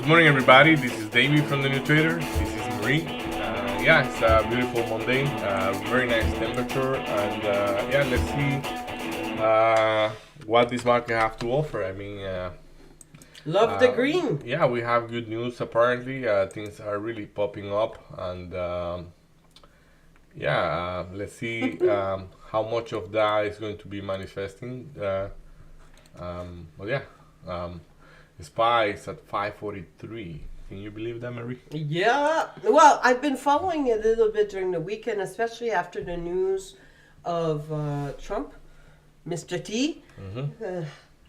Good morning, everybody. This is Davey from the New Traders. This is Marie. It's a beautiful Monday. Very nice temperature, and let's see what this market have to offer. Love the green. Yeah, we have good news. Apparently, things are really popping up, and let's see how much of that is going to be manifesting. But yeah. SPY is at 543. Can you believe that, Marie? Yeah. Well, I've been following it a little bit during the weekend, especially after the news of Trump, Mr. T. I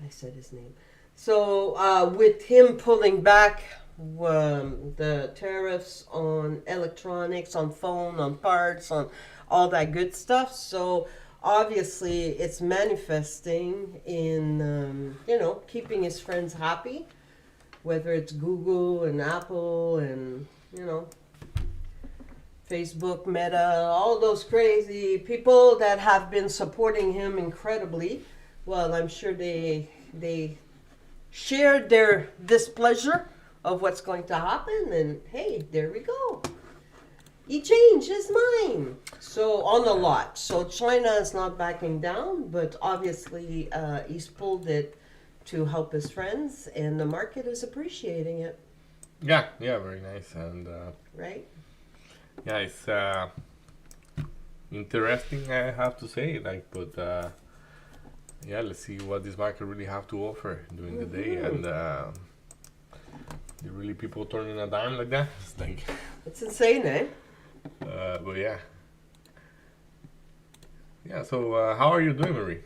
said his name. So with him pulling back the tariffs on electronics, on phone, on parts, on all that good stuff. So obviously it's manifesting in keeping his friends happy, whether it's Google and Apple and Facebook, Meta, all those crazy people that have been supporting him incredibly. Well, I'm sure they shared their displeasure of what's going to happen, and hey, there we go. He changed his mind. So on a lot. So China is not backing down, but obviously he's pulled it to help his friends, and the market is appreciating it. Yeah, very nice, and right. Yeah, it's interesting. I have to say, let's see what this market really have to offer during the day, and really people turning a dime like that. It's insane, eh? But yeah. So how are you doing, Marie?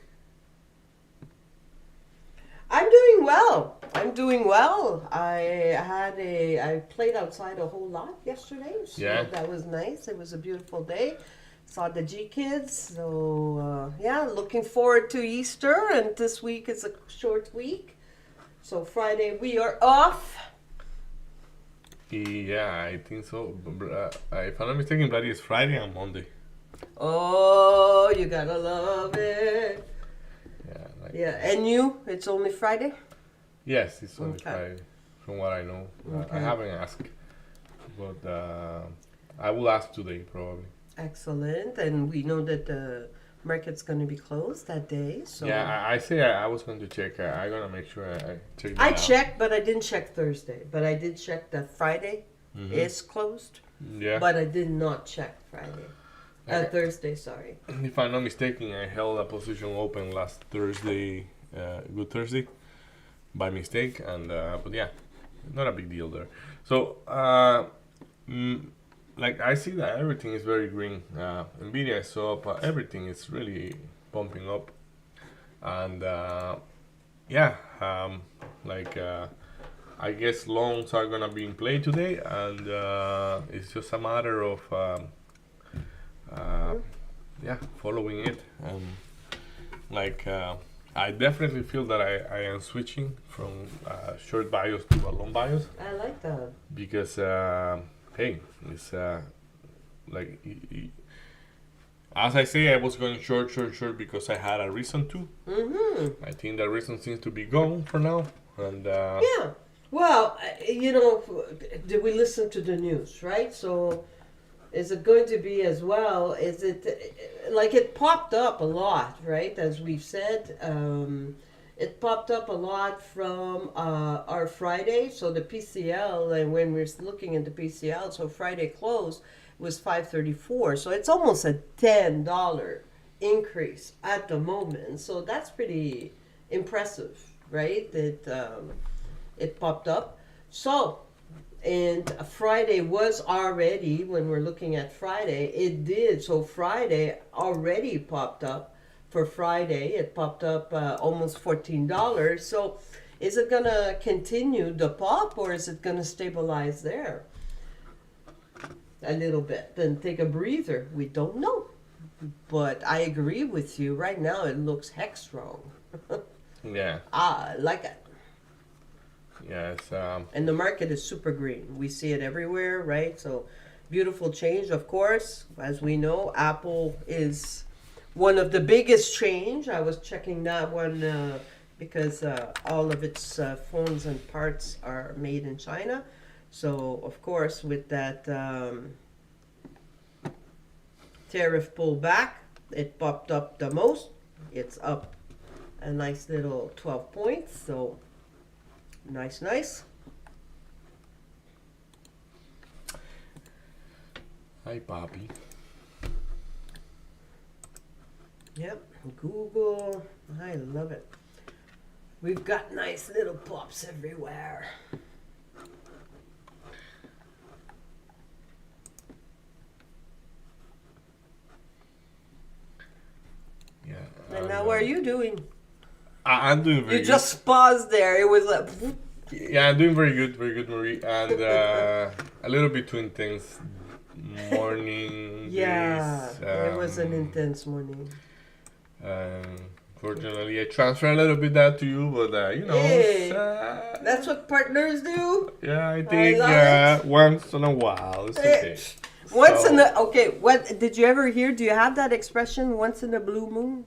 I'm doing well. I played outside a whole lot yesterday. So that was nice. It was a beautiful day. Saw the G kids. So looking forward to Easter, and this week is a short week. So Friday we are off. Yeah, I think so. If I'm not mistaken, Bloody is Friday and Monday. Oh, you gotta love it. Yeah, and you? It's only Friday? Yes, it's only Friday, from what I know. I haven't asked, but I will ask today, probably. Excellent, and we know that the market's going to be closed that day. So yeah, I say I was going to check. I'm going to make sure I check that out. Checked, but I didn't check Thursday. But I did check that Friday is closed. Yeah. But I did not check Friday. Thursday, sorry. If I'm not mistaken, I held a position open last Thursday, Good Thursday, by mistake, and but yeah, not a big deal there. So, I see that everything is very green. Nvidia is up, everything is really pumping up, and I guess longs are gonna be in play today, and it's just a matter of following it. I definitely feel that I am switching from short bias to a long bias. I like that. Because hey, it's as I say, I was going short because I had a reason to. I think the reason seems to be gone for now, and yeah. Well, did we listen to the news, right? So is it going to be as well? Is it it popped up a lot, right? As we've said, it popped up a lot from our Friday. So the PCL, and when we're looking at the PCL, so Friday close was 534. So it's almost a $10 increase at the moment. So that's pretty impressive, right? That it popped up. So. And Friday was already, when we're looking at Friday, it did. So Friday already popped up. For Friday, it popped up almost $14. So is it going to continue the pop, or is it going to stabilize there a little bit? Then take a breather. We don't know. But I agree with you. Right now, it looks heck strong. Yeah. I like it. Yes. And the market is super green. We see it everywhere, right? So beautiful change, of course. As we know, Apple is one of the biggest change. I was checking that one because all of its phones and parts are made in China. So of course, with that tariff pullback, it popped up the most. It's up a nice little 12 points. So nice. Hi, Bobby. Yep, Google. I love it. We've got nice little pops everywhere. Yeah. And now, what are you doing? I'm doing very You good. just paused there. It was like. Yeah, I'm doing very good, Marie. And a little between things. Morning. Yeah, days, it was an intense morning. Fortunately, I transfer a little bit that to you, but Hey, it's, that's what partners do. yeah, I think love it. once in a while it's okay. Once So, in the what did you ever hear? Do you have that expression? Once in a blue moon,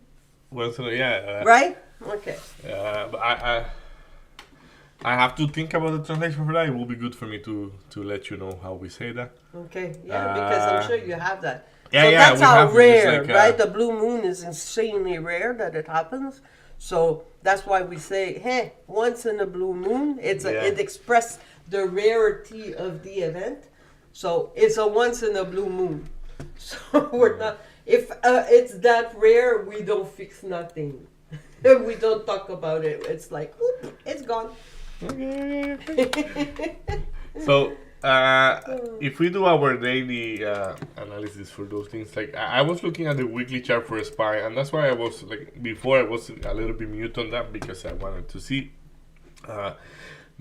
once in a, yeah, right? Okay. but I have to think about the translation for that. It will be good for me to let you know how we say that. Okay. Yeah, because I'm sure you have that. Yeah, So yeah, that's we how have it, just rare, like, right? The blue moon is insanely rare that it happens. So that's why we say, hey, once in a blue moon. It expresses the rarity of the event. So it's a once in a blue moon. So we're not. If it's that rare, we don't fix nothing. We don't talk about it. It's like, oop, it's gone. So if we do our daily analysis for those things, like I was looking at the weekly chart for SPY, and that's why I was like before I was a little bit mute on that because I wanted to see.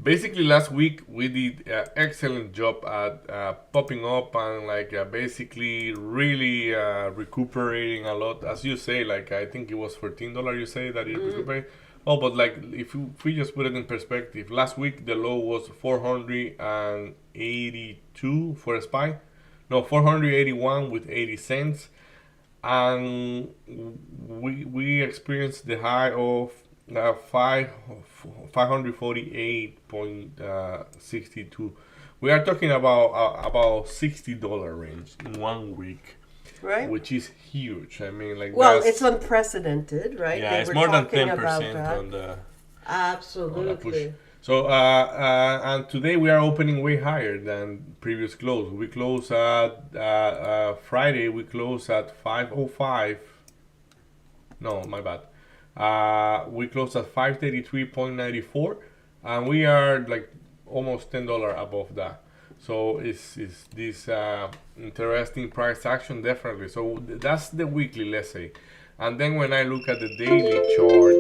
Basically, last week we did excellent job at popping up and like basically really recuperating a lot, as you say. Like I think it was $14. You say that you recuperate. Oh, but like if we just put it in perspective, last week the low was 482 for a SPY. No, 481 with 80 cents, and we experienced the high of 548.62. We are talking about $60 range in 1 week, Right? which is huge. I mean, like Well, that's, it's unprecedented, right? yeah, They it's were more than talking 10% about that. on the push. Absolutely. So and today we are opening way higher than previous close. We close at Friday. We close at 505. No, my bad. We closed at 533.94, and we are like almost $10 above that. So it's this interesting price action definitely. So that's the weekly, let's say. And then when I look at the daily chart,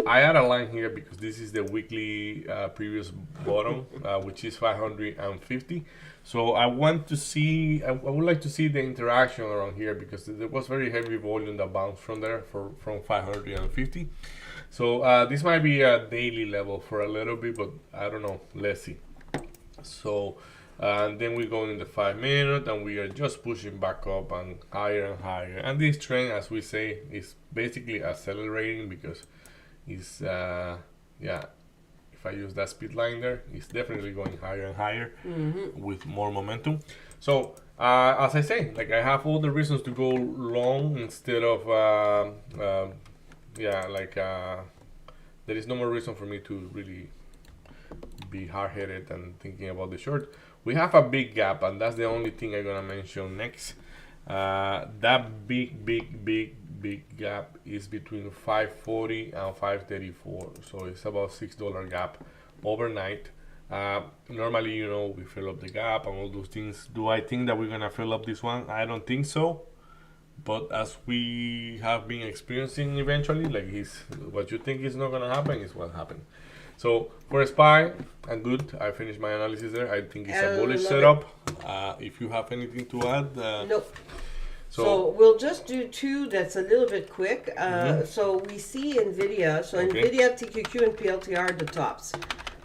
I add a line here because this is the weekly previous bottom, which is 550. So I want to see, I would like to see the interaction around here because there was very heavy volume that bounced from there from 550. So this might be a daily level for a little bit, but I don't know. Let's see. So and then we go in the 5 minute and we are just pushing back up and higher. And this trend, as we say, is basically accelerating because it's yeah, if I use that speed line there, it's definitely going higher and higher with more momentum. So as I say, like I have all the reasons to go long instead of yeah, like there is no more reason for me to really be hard-headed and thinking about the short. We have a big gap, and that's the only thing I'm gonna mention next. That big gap is between 540 and 534, so it's about $6 gap overnight. Normally, you know, we fill up the gap and all those things. Do I think that we're gonna fill up this one? I don't think so. But as we have been experiencing eventually, like what you think is not gonna happen is what happened. So for SPY, I'm good. I finished my analysis there. I think it's a bullish setup. If you have anything to add, Nope. So we'll just do two that's a little bit quick. So we see NVIDIA. So NVIDIA, TQQ, and PLTR are the tops.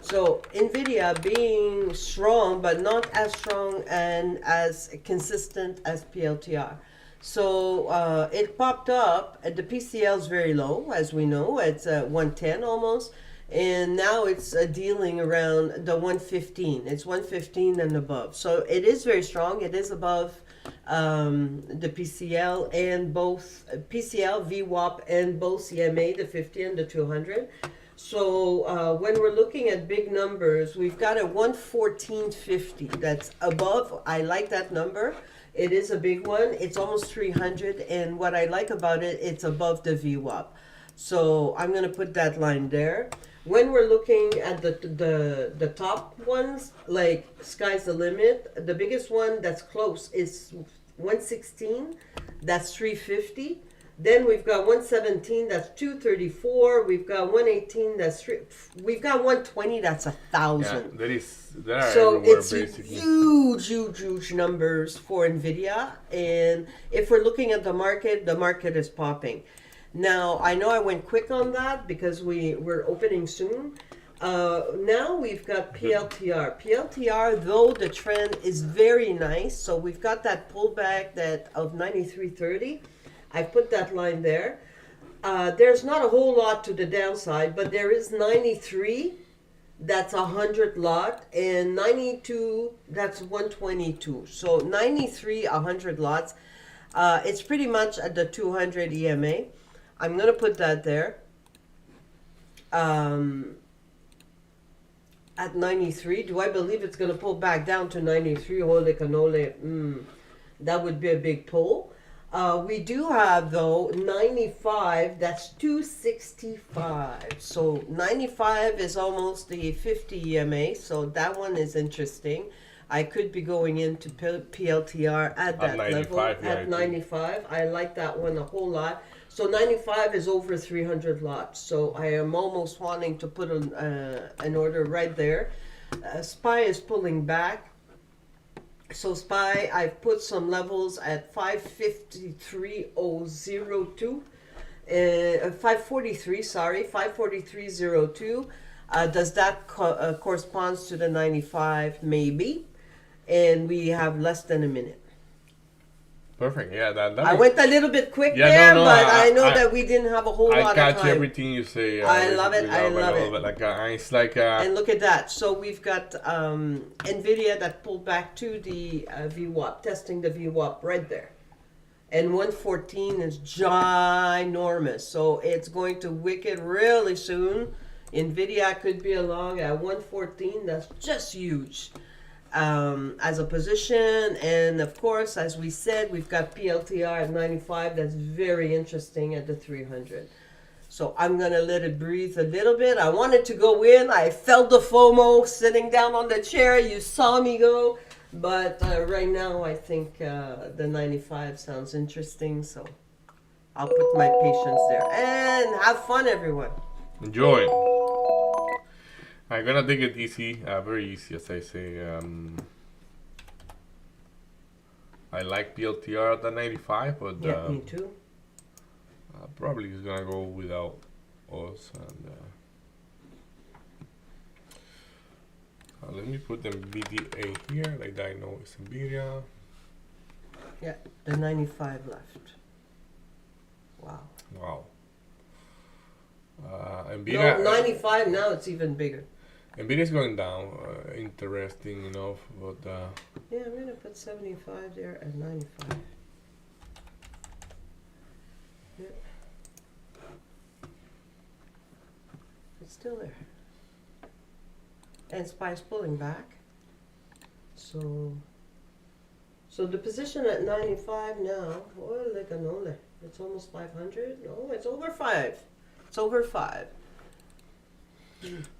So NVIDIA being strong, but not as strong and as consistent as PLTR. So it popped up. The PCL is very low, as we know. It's 110 almost, and now it's dealing around the 115. It's 115 and above. So it is very strong. It is above the PCL and both PCL, VWAP, and both CMA, the 50 and the 200. So when we're looking at big numbers, we've got a 114.50 that's above. I like that number. It is a big one. It's almost 300, and what I like about it, it's above the VWAP. So I'm going to put that line there. When we're looking at the top ones, like sky's the limit, the biggest one that's close is 116. That's 350. Then we've got 117, that's 234. We've got 118, that's 3. We've got 120, that's 1,000. Yeah, there are So everywhere it's basically. huge numbers for Nvidia. And if we're looking at the market is popping. Now, I know I went quick on that because we're opening soon. Now we've got PLTR. PLTR, though the trend is very nice, so we've got that pullback of 93.30. I put that line there. There's not a whole lot to the downside, but there is 93. That's 100 lot, and 92. That's 122. So 93, 100 lots. It's pretty much at the 200 EMA. I'm gonna put that there. At 93, do I believe it's gonna pull back down to 93? Holy cannoli! That would be a big pull. We do have, though, 95, that's 265. So 95 is almost the 50 EMA, so that one is interesting. I could be going into PLTR at that level, at 95. I like that one a whole lot. So 95 is over 300 lots. So I am almost wanting to put an order right there. SPY is pulling back. So SPY, I've put some levels at 553.002, 543, sorry, 543.02. Does that corresponds to the 95? Maybe. And we have less than a minute. Perfect. Yeah, I went a little bit quick there, but I know that we didn't have a whole lot of time. I catch everything you say. I love it. I love it. Like it's like. And look at that. So we've got Nvidia that pulled back to the VWAP, testing the VWAP right there, and 114 is ginormous. So it's going to wicket really soon. Nvidia could be along at 114. That's just huge. As a position, and of course, as we said, we've got PLTR at 95. That's very interesting at the 300. So I'm gonna let it breathe a little bit. I wanted to go in. I felt the FOMO sitting down on the chair. You saw me go, but right now I think the 95 sounds interesting. So I'll put my patience there and have fun, everyone. Enjoy. I'm gonna take it easy, very easy, as I say. I like PLTR at the 95, but yeah, me too. Probably is gonna go without us. And let me put the BDA here, like that I know it's Nvidia. Yeah, the 95 left. Wow. Wow. Nvidia. No, 95 now. It's even bigger. Nvidia is going down. Interesting enough, but. Yeah, I'm gonna put 75 there and 95. Yeah. It's still there. And SPY's pulling back. So the position at 95 now, oh, like an ole. It's almost 500. No, it's over 5. It's over 5.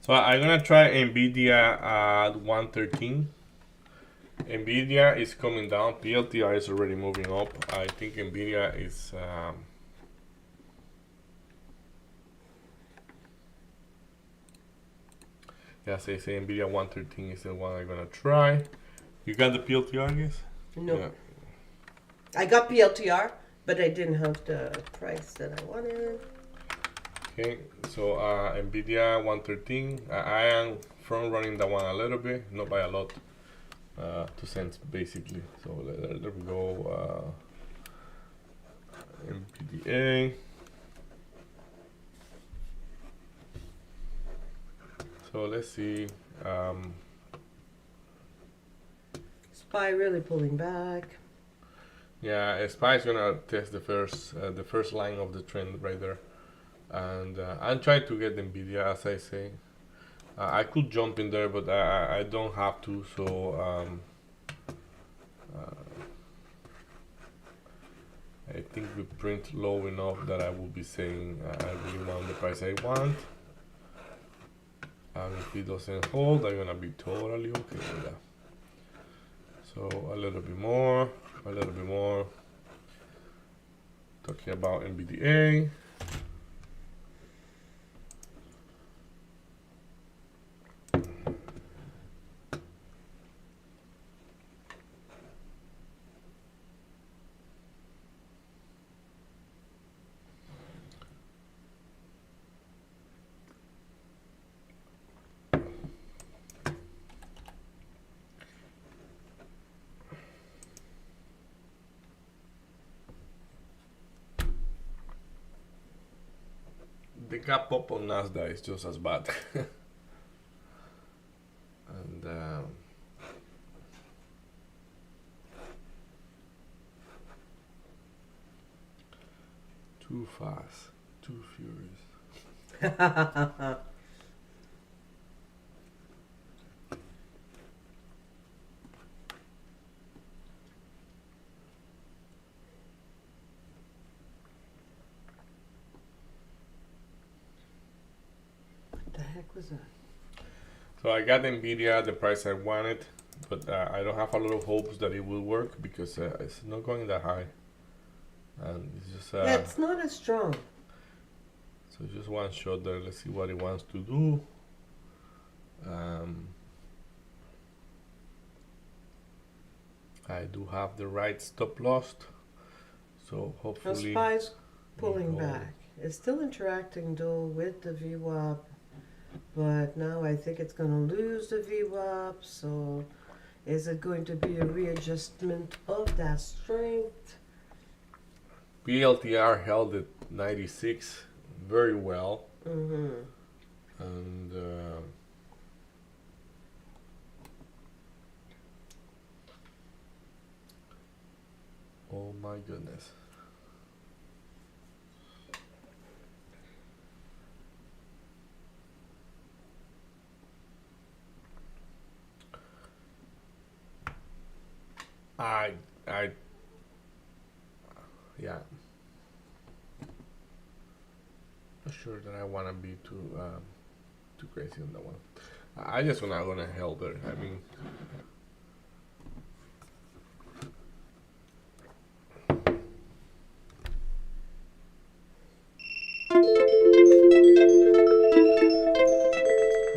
So I'm gonna try Nvidia at 113. Nvidia is coming down. PLTR is already moving up. I think Nvidia is. Yes, I say Nvidia 113 is the one I'm gonna try. You got the PLTR, I guess? No. Yeah. I got PLTR, but I didn't have the price that I wanted. Okay, so Nvidia 113. I am front running that one a little bit, not by a lot, 2 cents basically. So there we go. NVDA. So let's see. SPY really pulling back. Yeah, SPY is gonna test the first line of the trend right there, and I'm trying to get NVIDIA, as I say. I could jump in there, but I don't have to. So I think we print low enough that I will be saying I really want the price I want. And if it doesn't hold, I'm gonna be totally okay with that. So a little bit more, a little bit more. Talking about NVDA. The gap up on Nasdaq is just as bad. And too fast, too furious. What the heck was that? So I got NVIDIA, the price I wanted, but I don't have a lot of hopes that it will work because it's not going that high. And it's just Yeah, it's not as strong. so just one shot there. Let's see what it wants to do. I do have the right stop loss, so Now hopefully SPY's pulling Oh. back. It's still interacting though with the VWAP, but now I think it's gonna lose the VWAP. So, is it going to be a readjustment of that strength? PLTR held at 96 very well, Mm-hmm. and oh my goodness. I, yeah. Not sure that I wanna be too crazy on that one. I just wanna held there. I mean,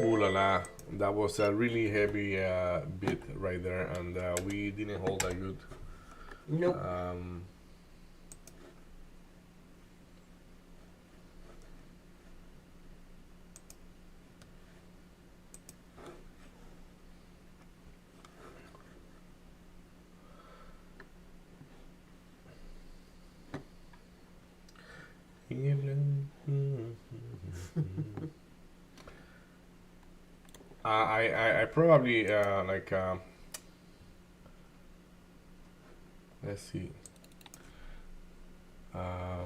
ooh la la. That was a really heavy bid right there, and we didn't hold that good. Nope. I probably let's see. I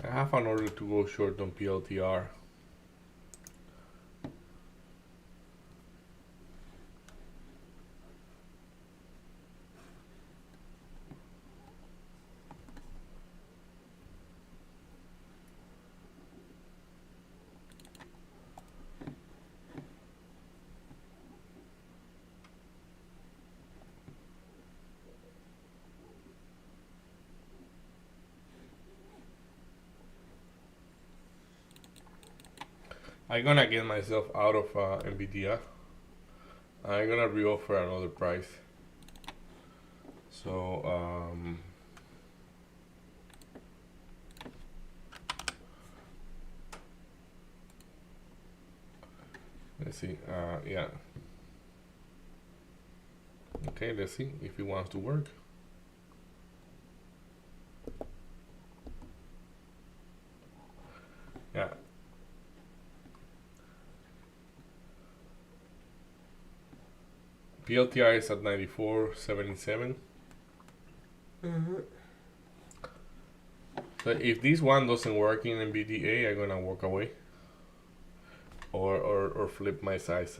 have an order to go short on PLTR. I'm gonna get myself out of NVIDIA. I'm gonna reoffer another price. So let's see. Yeah. Okay, let's see if it wants to work. Yeah. PLTR is at 94.77. Mm-hmm. So if this one doesn't work in NVDA, I'm gonna walk away or flip my size.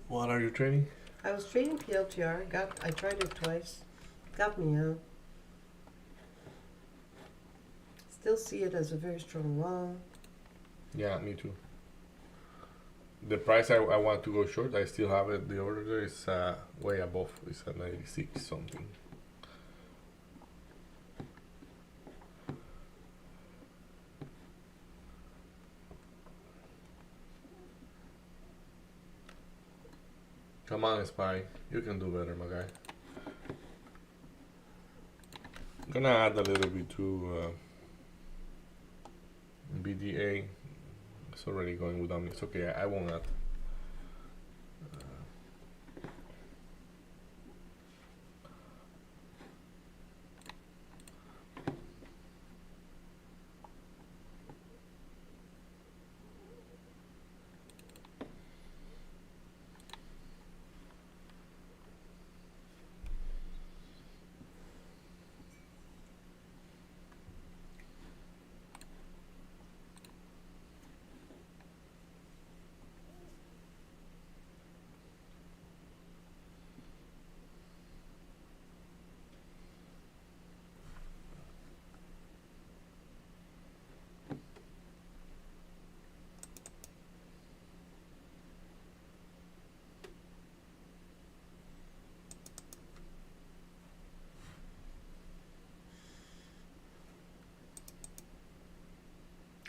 What are you trading? I was trading PLTR. I tried it twice. Got me out. Still see it as a very strong long. Yeah, me too. The price I want to go short, I still have it. The order is way above. It's at 96 something. Come on, Spy. You can do better, my guy. I'm gonna add a little bit to BDA. It's already going without me. It's okay. I won't add.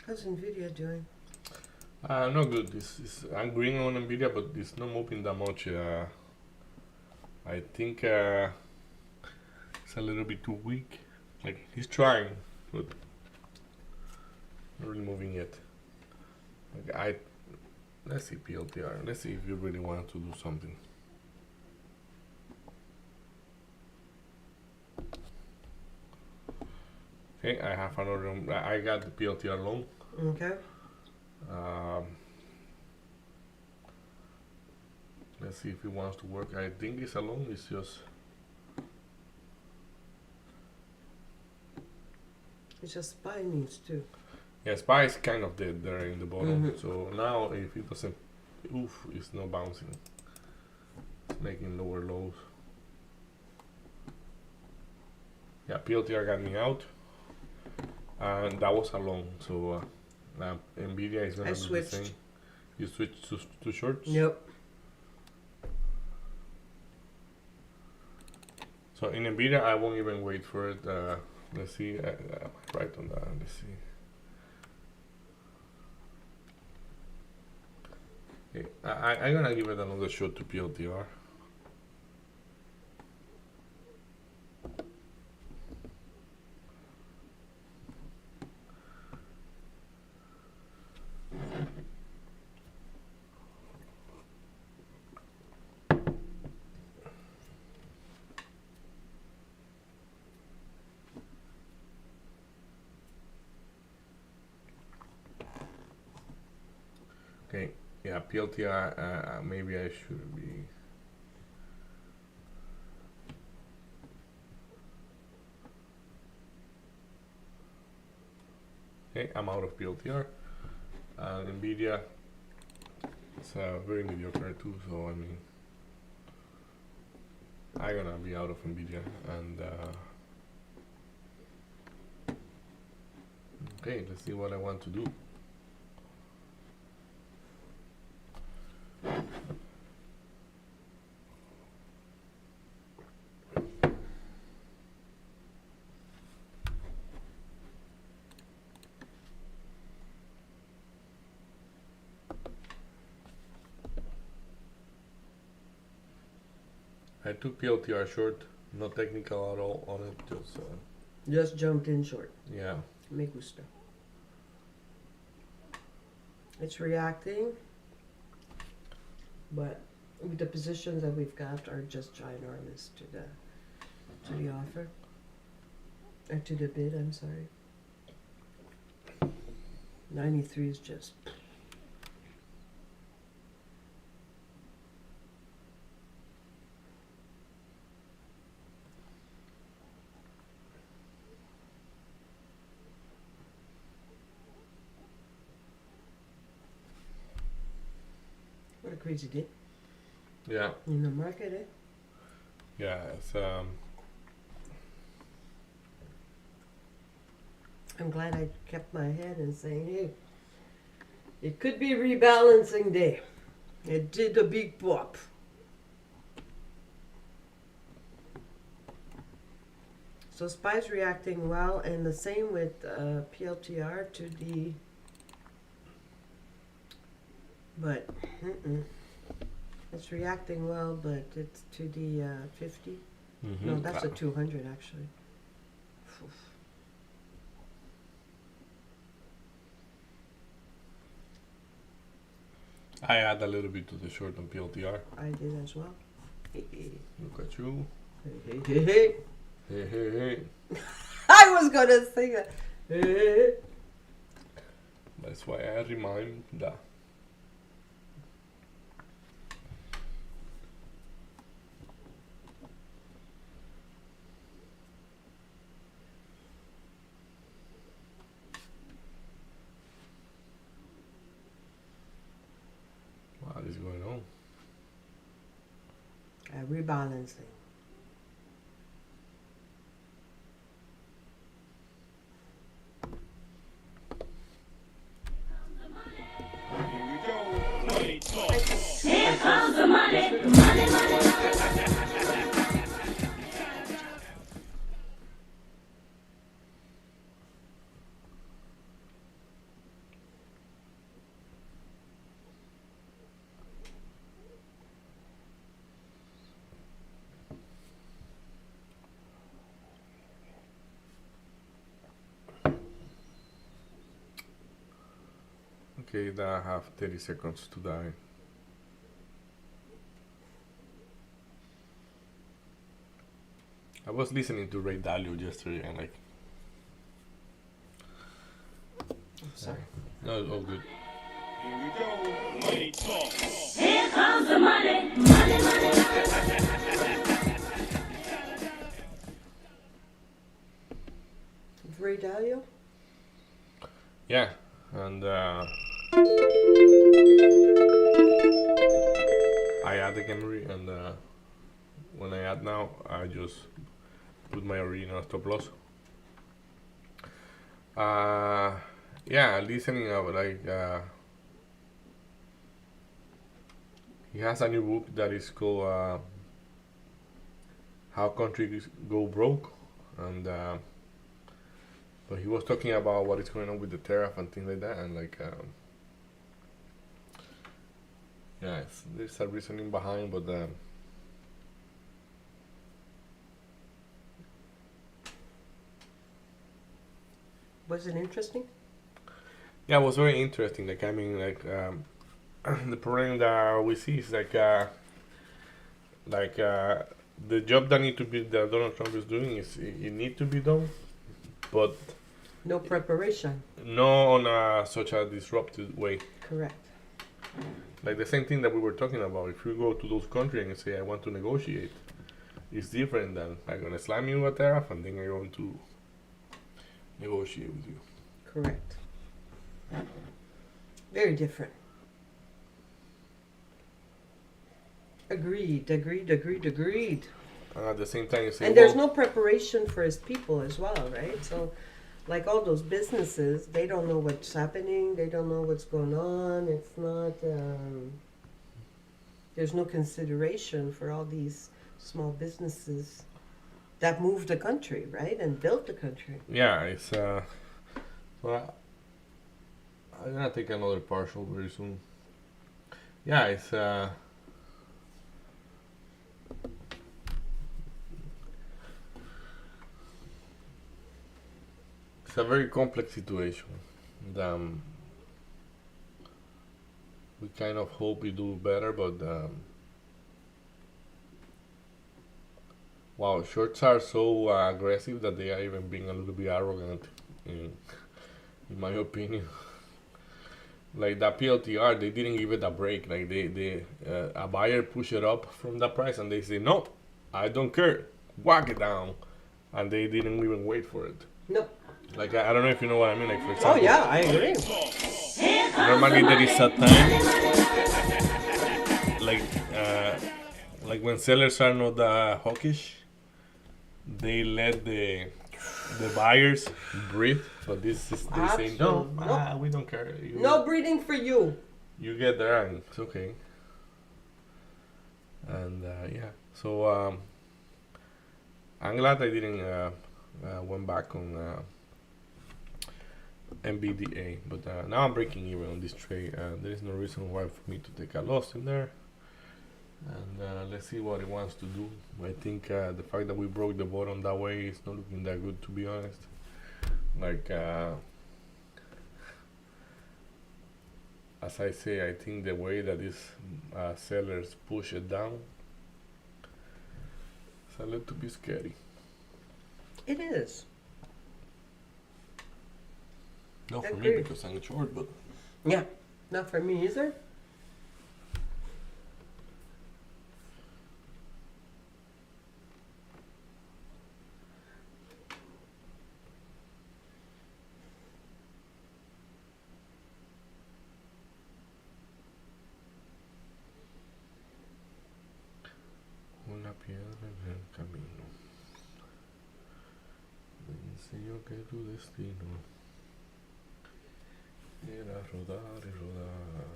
How's Nvidia doing? No good. I'm green on Nvidia, but it's not moving that much. I think it's a little bit too weak. Like he's trying, but not really moving yet. Like let's see PLTR. Let's see if you really want to do something. Okay, I have another. I got the PLTR long. Okay. Let's see if it wants to work. I think it's a long. It's just. It's just SPY needs to. Yeah, SPY is kind of dead there in the bottom. So now if it doesn't, it's not bouncing. It's making lower lows. Yeah, PLTR got me out. And that was a long. So Nvidia is gonna do the same. You switched to shorts? Yep. So in Nvidia, I won't even wait for it. Let's see. Right on that. Let's see. Okay, I'm gonna give it another shot to PLTR. Okay, yeah, PLTR, maybe I should be. Okay, I'm out of PLTR. Nvidia, it's very mediocre too, so I mean, I'm gonna be out of Nvidia. And okay, let's see what I want to do. I took PLTR short, not technical at all on it. Just jumped in short. Yeah. Me gusta. It's reacting, but the positions that we've got are just ginormous to the offer. Or to the bid, I'm sorry. 93 is just. What a crazy day Yeah. in the market, eh? Yeah. It's I'm glad I kept my head and saying, hey, it could be rebalancing day. It did a big pop. So SPY's reacting well, and the same with PLTR to the. But it's reacting well, but it's to the 50. No, that's a 200 actually. I add a little bit to the short on PLTR. I did as well. Look at you. Hey, hey, hey. Hey, hey, hey. I was gonna sing that. Hey, hey, hey. That's why I remind that. What is going on? Rebalancing. Here comes the money, money, money. Okay, then I have 30 seconds to die. I was listening to Ray Dalio yesterday and like, I'm sorry. no, it's all good. Here we go. Money talk. Here comes the money, money, money. Ray Dalio? Yeah, and I add the memory, and when I add now, I just put my original stop loss. Yeah, listening of like he has a new book that is called How Countries Go Broke, and but he was talking about what is going on with the tariff and things like that, and like yeah, there's a reasoning behind, but Was it interesting? yeah, it was very interesting. Like I mean, like the problem that we see is like the job that need to be that Donald Trump is doing is it need to be done, but No preparation. no on such a disruptive way. Correct. Like the same thing that we were talking about. If you go to those countries and say I want to negotiate, it's different than I'm gonna slam you a tariff and then I'm going to negotiate with you. Correct. Very different. Agreed, agreed, agreed, agreed. And at the same time, you say, And there's no preparation for his people as well, right? So, like all those businesses, they don't know what's happening, they don't know what's going on. It's not, there's no consideration for all these small businesses that move the country, right? And built the country. yeah, it's well, I'm gonna take another partial very soon. Yeah, it's a very complex situation. We kind of hope we do better, but wow, shorts are so aggressive that they are even being a little bit arrogant, in my opinion. Like that PLTR, they didn't give it a break. Like a buyer push it up from that price, and they say, "No, I don't care, whack it down," and they didn't even wait for it. Nope. Like I don't know if you know what I mean. Like for Oh example, yeah, I agree. normally there is a time, like like when sellers are not hawkish, they let the buyers breathe. But this is they say no, Nope. we don't care. No breeding for you. You get there and it's okay. And yeah, so I'm glad I didn't went back on MBDA, but now I'm breaking even on this trade. There is no reason why for me to take a loss in there. And let's see what it wants to do. I think the fact that we broke the bottom that way is not looking that good, to be honest. Like as I say, I think the way that these sellers push it down is a little bit scary. It is. Not for me Agreed. because I'm short, but Yeah. Not for me either. una piedra en el camino me enseñó que tu destino era rodar y rodar.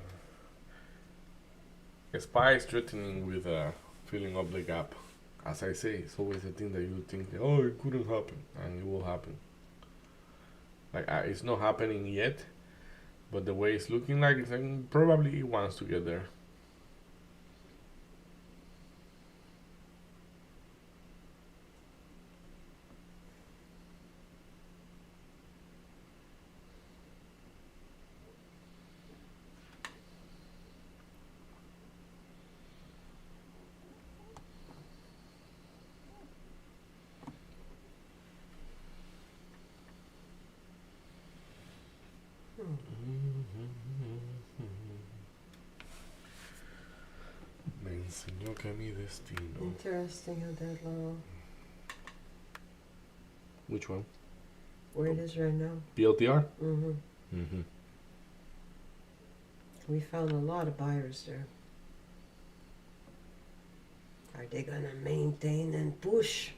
SPY is threatening with filling up the gap. As I say, it's always a thing that you think, oh, it couldn't happen, and it will happen. Like it's not happening yet, but the way it's looking like, it's like probably it wants to get there. Me enseñó que mi destino. Interesting how that little Which one? where it is right now. PLTR? Mm-hmm. Mm-hmm. We found a lot of buyers there. Are they gonna maintain and push?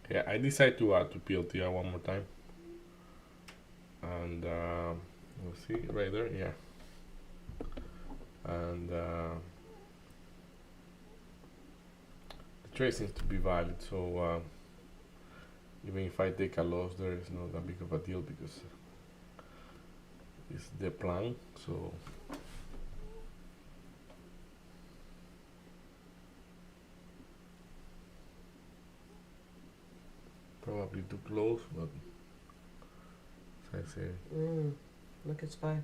Yeah, I decided to add to PLTR one more time. And we'll see right there, yeah. And the trade seems to be valid, so even if I take a loss, there is not that big of a deal because it's the plan. So probably too close, but as I say, Look at SPY.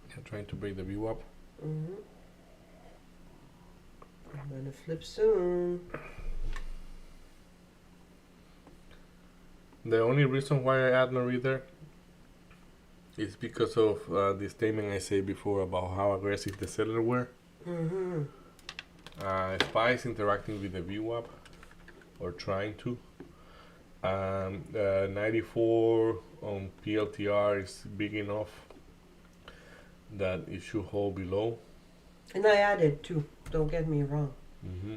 yeah, trying to break the view up. Mm-hmm. I'm gonna flip soon. The only reason why I add Marie there is because of the statement I said before about how aggressive the seller were. Mm-hmm. SPY is interacting with the VWAP, or trying to. 94 on PLTR is big enough that it should hold below. And I added too. Don't get me wrong. Mm-hmm.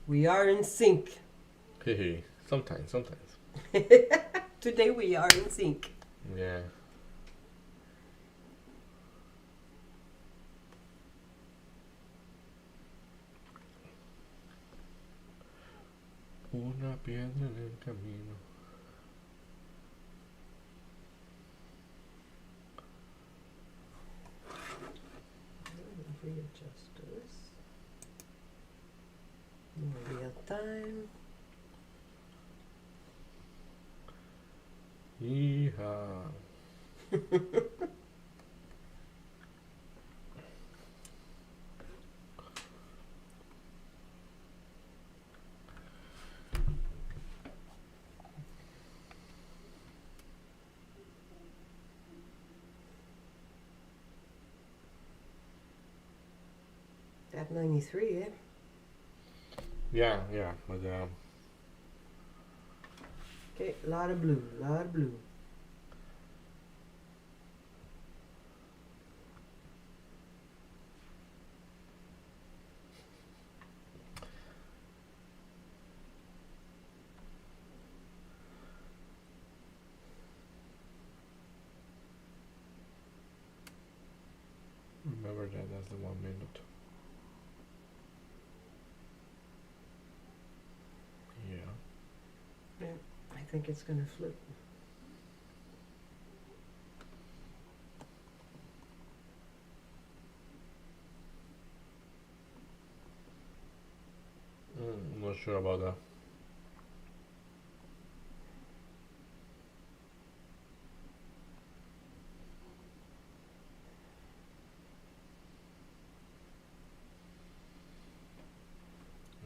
We are in sync. Hey, sometimes. Today we are in sync. Yeah. Una piedra en el camino. Readjust this. More real time. Yeehaw. At 93, eh? Yeah, but Okay, lot of blue, lot of blue. remember that's the 1 minute. Yeah. I think it's gonna flip. Not sure about that.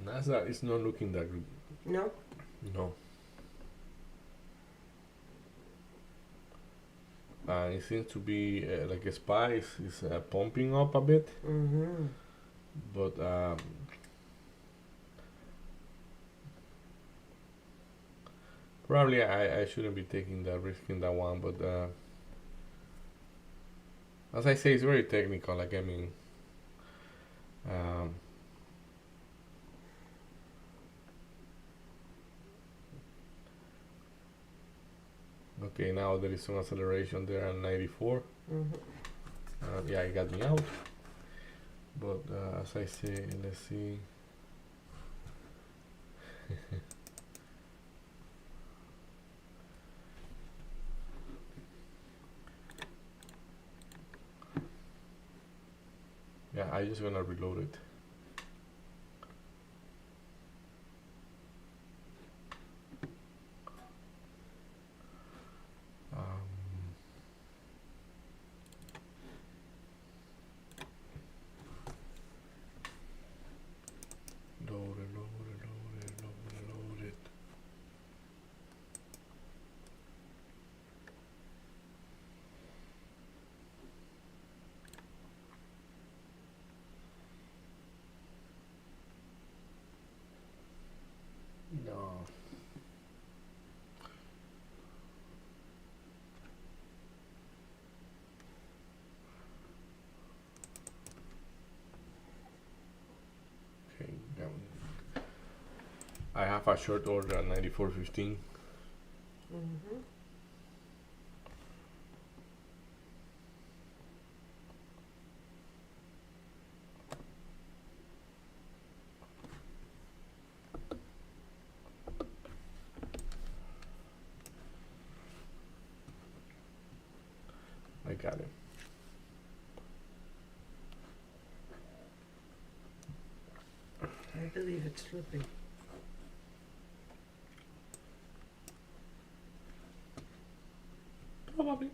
NASA is not looking that good. No? No. It seems to be like a SPY is pumping up a bit, Mm-hmm. but probably I shouldn't be taking that risk in that one. But as I say, it's very technical. Like I mean, okay, now there is some acceleration there at 94. Mm-hmm. Yeah, it got me out. But as I say, let's see. Yeah, I just gonna reload it. Load it. No. Okay, I have a short order at 94.15. Mm-hmm. I got it. I believe it's flipping. Probably.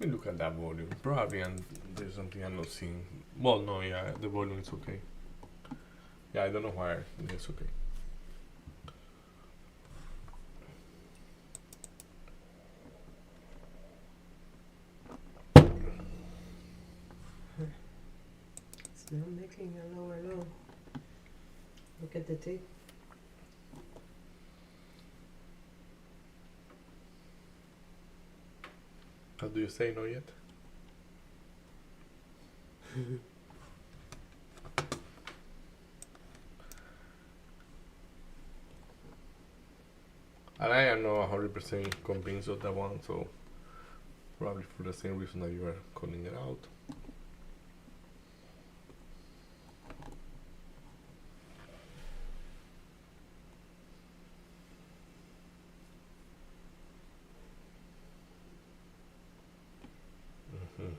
me look at that volume. Probably, and there's something I'm not seeing. Well, no, yeah, the volume is okay. Yeah, I don't know why. It's okay. It's not making a lower low. Look at the tape. How do you say no yet? And I am not 100% convinced of that one, so probably for the same reason that you are calling it out. Mhm.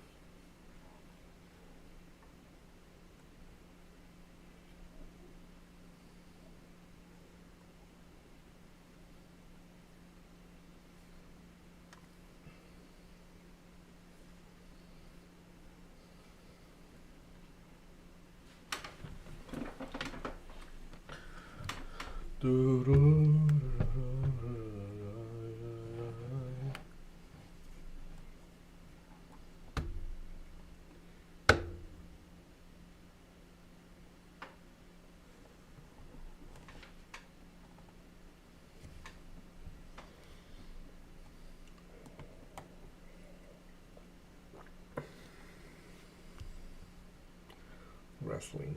Wrestling.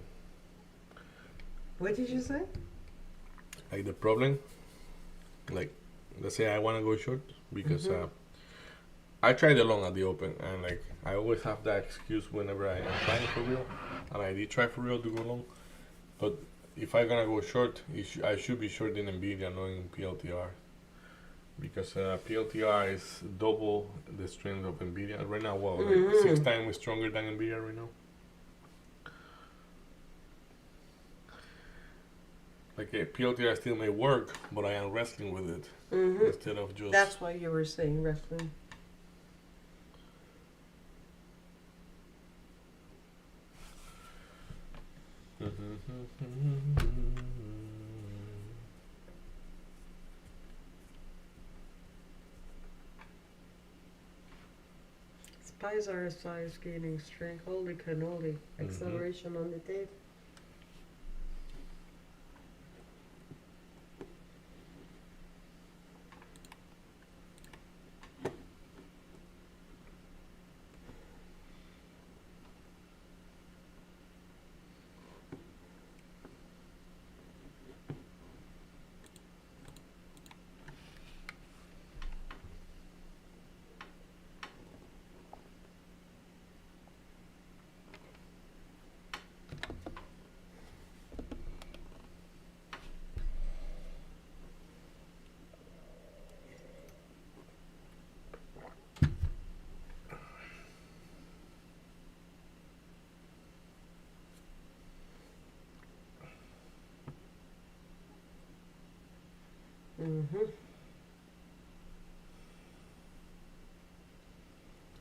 What did you say? Like the problem, like let's say I want to go short because I tried it long at the open, and like I always have that excuse whenever I am trying for real, and I did try for real to go long, but if I'm gonna go short, I should be short in Nvidia, not in PLTR, because PLTR is double the strength of Nvidia right now. Well, like 6 times stronger than Nvidia right now. Like PLTR still may work, but I am wrestling with it instead of just. That's why you were saying wrestling. Spies are size gaining strength. Holy cannoli. Acceleration on the tape.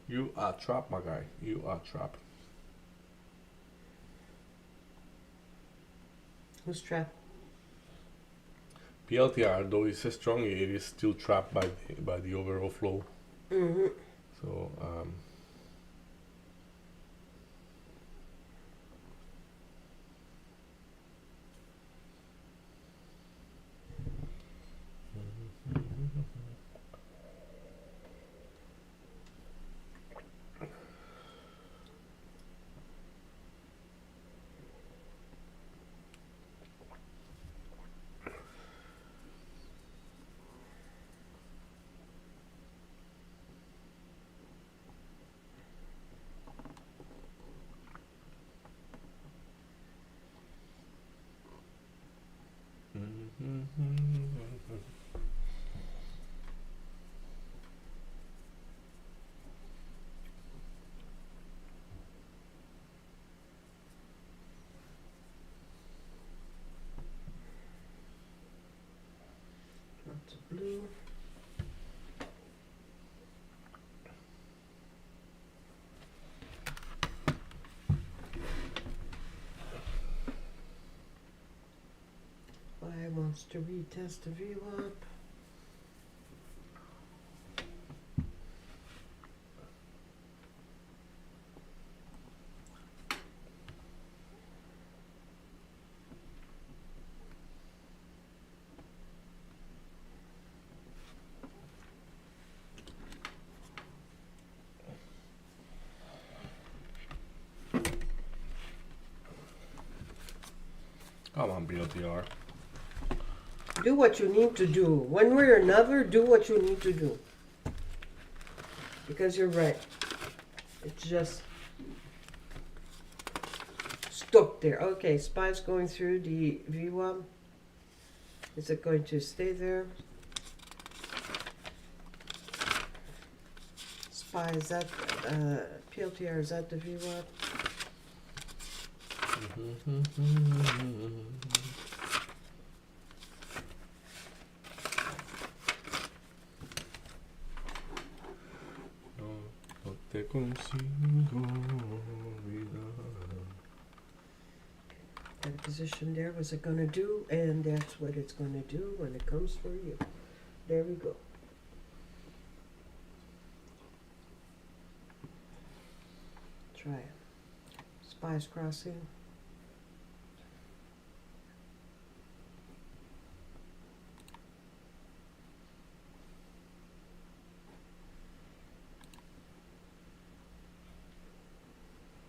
You are trapped, my guy. You are trapped. Who's trapped? PLTR, though it's strong, it is still trapped by the overall flow. So wants to retest the VWAP. Come on, BLDR. Do what you need to do. One way or another, do what you need to do. Because you're right. It's just stuck there. Okay, SPY's going through the VWAP. Is it going to stay there? SPY, is that PLTR, is that the VWAP? No te consigo olvidar. Got a position there. What's it gonna do? And that's what it's gonna do when it comes for you. There we go. Try it. SPY's crossing.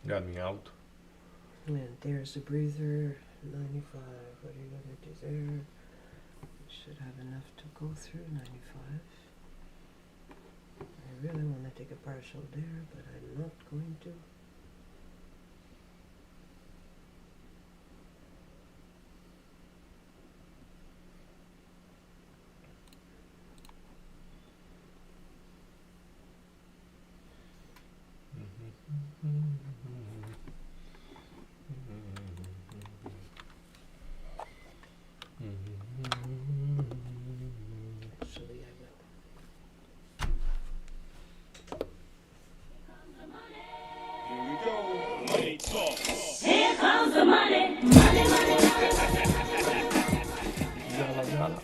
Got me out. And there's the breather, 95. What are you gonna do there? Should have enough to go through 95. I really want to take a partial there, but I'm not going to. Actually, I will. Here we go. Money talk. Here comes the money, money, money, money. Yala, yala.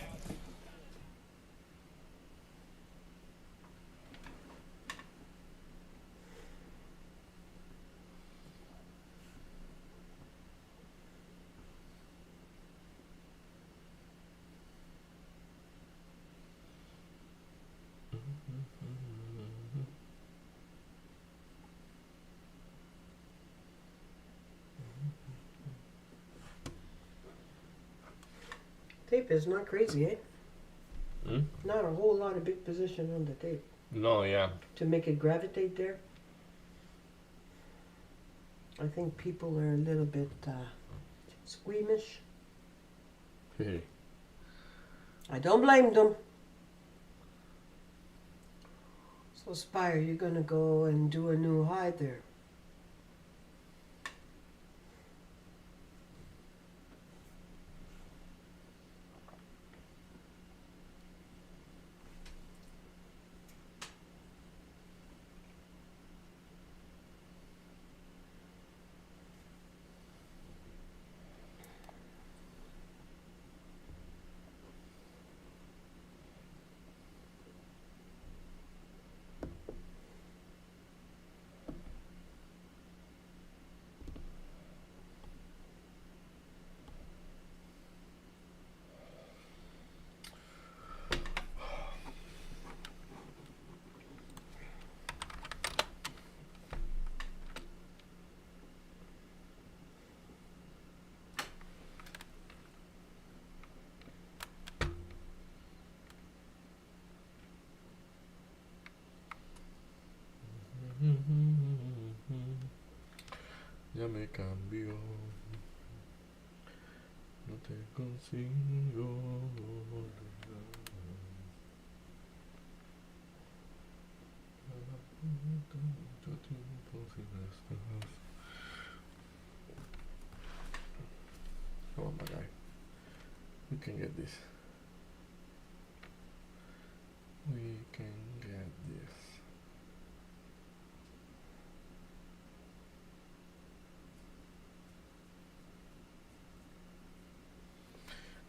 Tape is not crazy, eh? Hmm? Not a whole lot of big position on the tape No, yeah. to make it gravitate there. I think people are a little bit squeamish. Hey. I don't blame them. So Spire, you're gonna go and do a new high there. Ya me cambió. No te consigo olvidar. Mucho tiempo sin estar. Come on, my guy. We can get this. We can get this.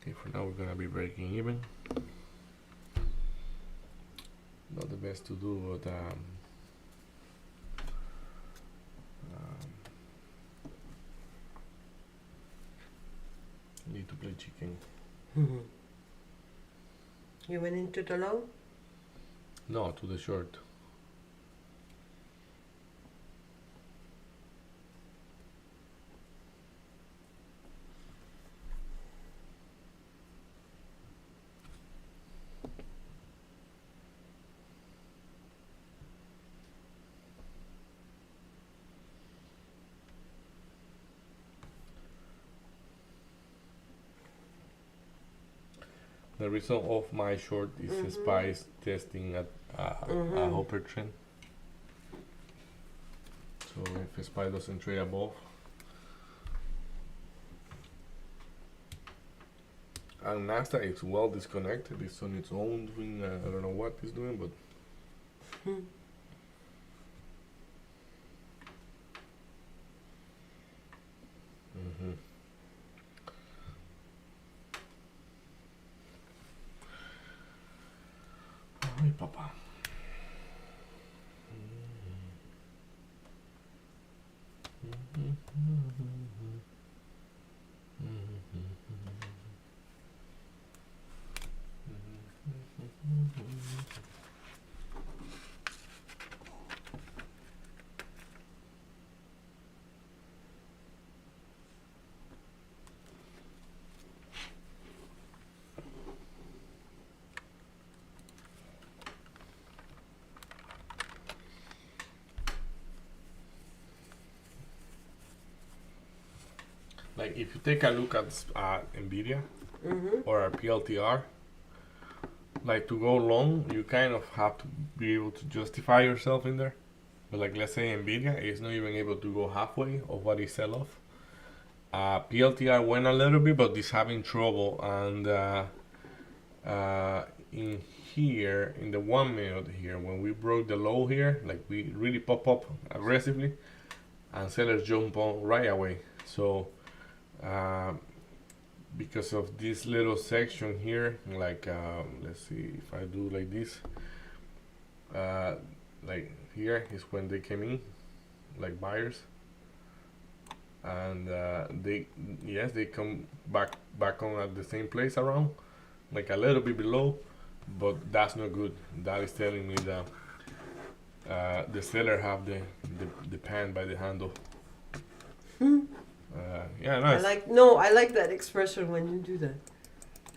Okay, for now we're gonna be breaking even. Not the best to do, but need to play chicken. You went into the long? No, to the short. The result of my short is spice testing at a hopper trend. So if SPY doesn't trade above, and Nasdaq is well disconnected. It's on its own doing I don't know what it's doing, but Ay, papá. Like if you take a look at Nvidia or a PLTR, like to go long, you kind of have to be able to justify yourself in there. But like let's say Nvidia is not even able to go halfway of what it sell off. PLTR went a little bit, but it's having trouble. And in here, in the 1 minute here, when we broke the low here, like we really pop up aggressively, and sellers jump on right away. So because of this little section here, like let's see if I do like this, like here is when they came in, like buyers, and they come back on at the same place around, like a little bit below, but that's not good. That is telling me that the seller have the pan by the handle. Yeah, nice. I like that expression when you do that.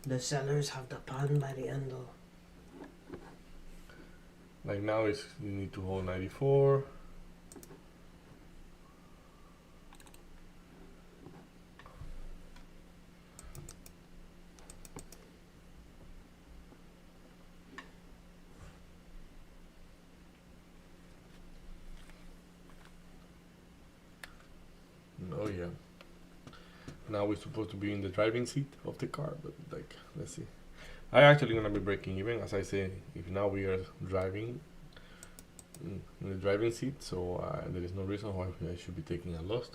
The sellers have the pan by the handle. Like now you need to hold 94. Oh yeah. Now we're supposed to be in the driving seat of the car, but like, let's see. I actually gonna be breaking even, as I say. If now we are driving in the driving seat, so there is no reason why I should be taking a loss.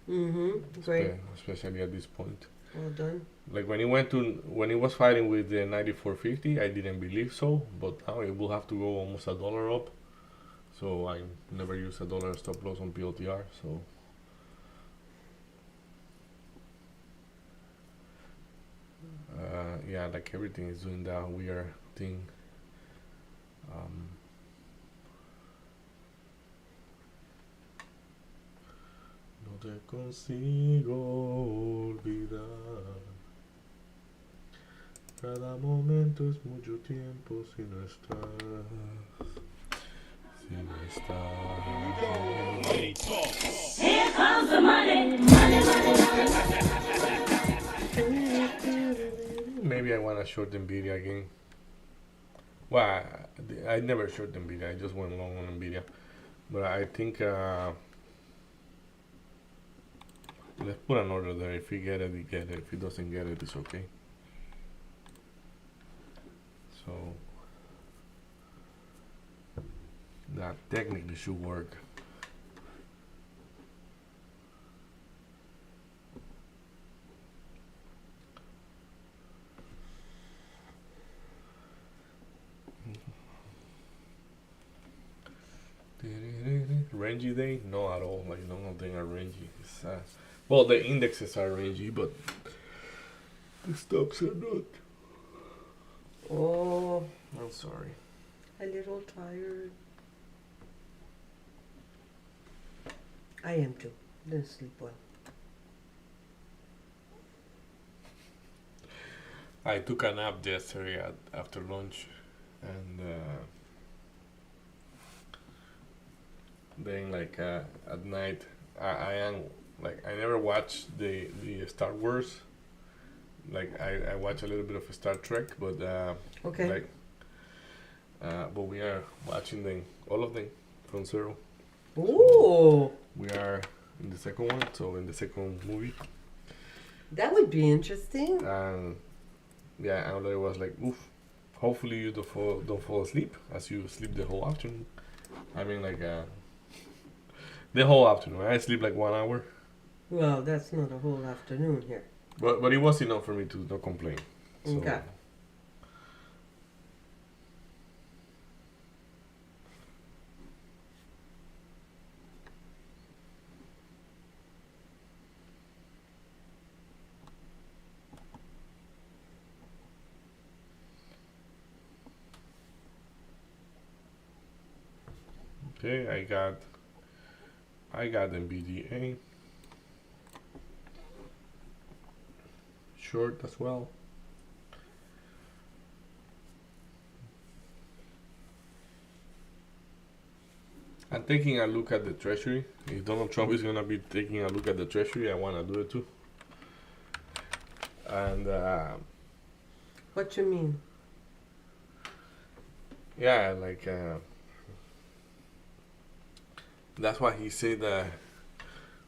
Great. Especially at this point. Well done. Like when it was fighting with the 94.50, I didn't believe so, but now it will have to go almost $1 up. So I never use $1 stop loss on PLTR. So. Yeah, like everything is doing that weird thing. No te consigo olvidar. Cada momento es mucho tiempo si no estás. Si no estás. Money talk. Here comes the money, money, money, money. Maybe I want to short Nvidia again. Well, I never short Nvidia. I just went long on Nvidia. But I think let's put an order there. If he get it, he get it. If he doesn't get it, it's okay. So that technically should work. rangy day? No, at all. Like none of them are rangy. It's, well, the indexes are rangy, but the stocks are not. Oh, I'm sorry. a little tired. I am too. Didn't sleep well. I took a nap yesterday after lunch, and then like at night, I am like I never watched the Star Wars. Like I watch a little bit of Star Trek, but Okay. like but we are watching them, all of them from zero. Ooh, We are in the second one, so in the second movie, that would be interesting. and yeah, and I was like, oof. Hopefully you don't fall asleep as you sleep the whole afternoon. I mean, like the whole afternoon. I sleep like 1 hour, Well, that's not a whole afternoon here. but it was enough for me to not complain. So, Okay. okay, I got NVDA short as well. I'm taking a look at the treasury. If Donald Trump is gonna be taking a look at the treasury, I wanna do it too. And What you mean? yeah, like that's why he said that,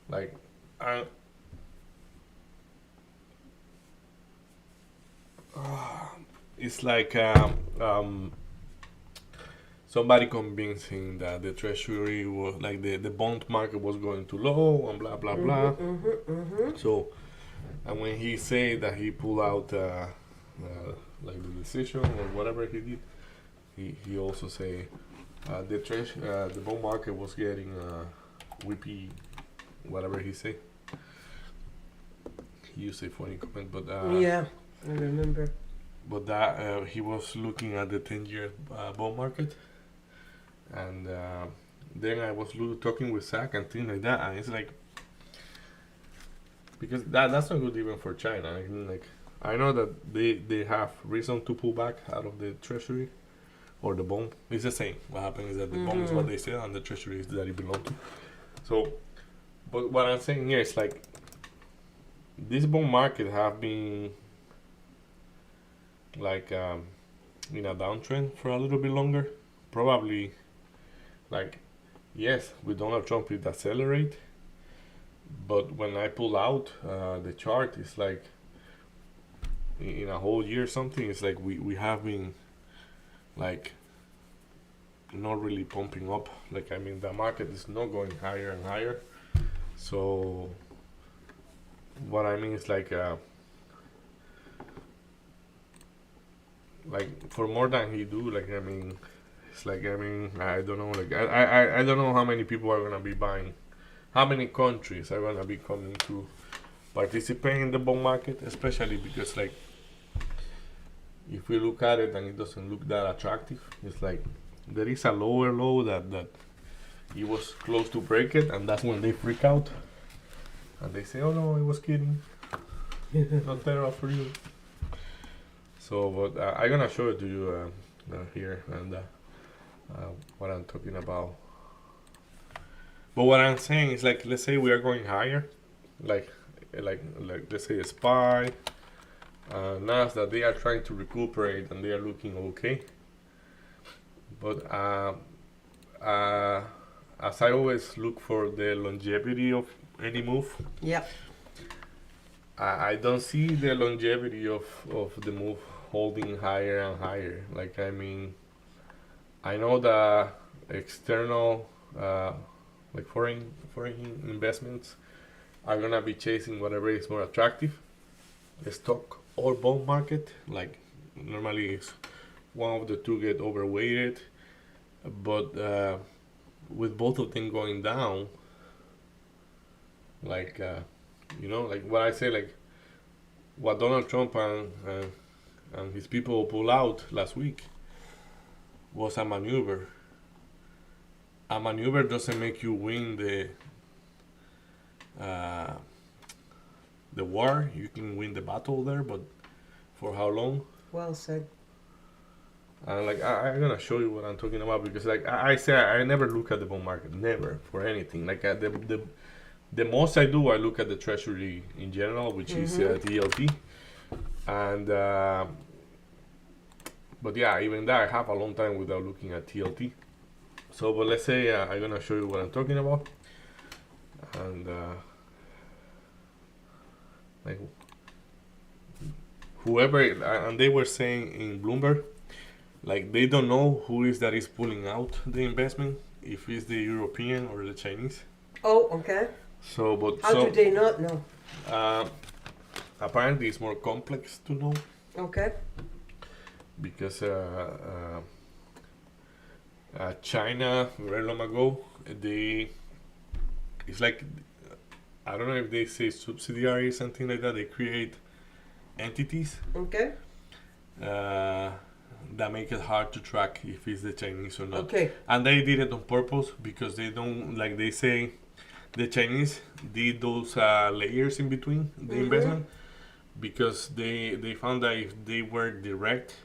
like, I, it's like somebody convincing that the treasury was like the bond market was going too low and blah blah blah. So, and when he said that he pulled out like the decision or whatever he did, he also say the bond market was getting whippy, whatever he say. He used a funny comment, but Yeah, I remember. but that he was looking at the 10-year bond market, and then I was talking with Zach and things like that, and it's like because that's not good even for China. I mean, like I know that they have reason to pull back out of the treasury or the bond. It's the same. What happens is that the bond is what they sell and the treasury is that it belongs to. So, but what I'm saying here is like this bond market have been like in a downtrend for a little bit longer. Probably like yes, with Donald Trump it accelerate, but when I pull out the chart, it's like in a whole year or something. It's like we have been like not really pumping up. Like I mean, the market is not going higher and higher. So what I mean is like for more than he do, like I mean, it's like I mean I don't know, like I don't know how many people are gonna be buying, how many countries are gonna be coming to participate in the bond market, especially because like if we look at it and it doesn't look that attractive, it's like there is a lower low that it was close to break it, and that's when they freak out and they say, oh no, I was kidding, not better for you. So, but I'm gonna show it to you here and what I'm talking about. But what I'm saying is like, let's say we are going higher, like let's say a SPY, NASDAQ, they are trying to recuperate and they are looking okay. But as I always look for the longevity of any move, Yep. I don't see the longevity of the move holding higher and higher. Like I mean, I know the external like foreign investments are gonna be chasing whatever is more attractive, the stock or bond market. Like normally it's one of the two get overweighted, but with both of them going down, like like what I say, like what Donald Trump and his people pulled out last week was a maneuver. A maneuver doesn't make you win the war. You can win the battle there, but for how long? Well said. And like I'm gonna show you what I'm talking about, because like I say, I never look at the bond market, never, for anything. Like the most I do, I look at the treasury in general, which is TLT, and but yeah, even that I have a long time without looking at TLT. So, but let's say I'm gonna show you what I'm talking about, and like whoever, and they were saying in Bloomberg, like they don't know who is that is pulling out the investment, if it's the European or the Chinese. Oh, okay. So, but How do they not know? Apparently it's more complex to know, Okay. because China very long ago, it's like, I don't know if they say subsidiary, something like that. They create entities Okay. that make it hard to track if it's the Chinese or not. Okay. And they did it on purpose, because they don't, like they say, the Chinese did those layers in between the investment, because they found that if they were direct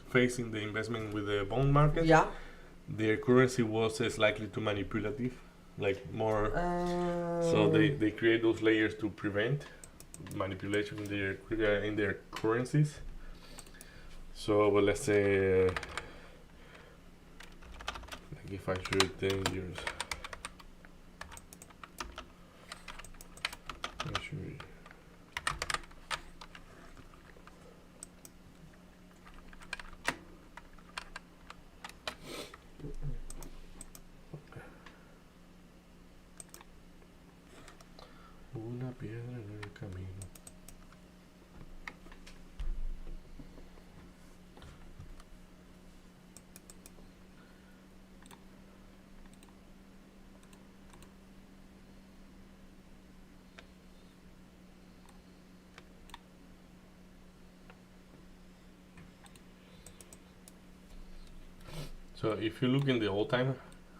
facing the investment with the bond market, Yeah. their currency was slightly too manipulative, like more. So they create those layers to prevent manipulation in their currencies. So, but let's say, like if I show 10 years, I show you. Una piedra en el camino. So if you look in the old time,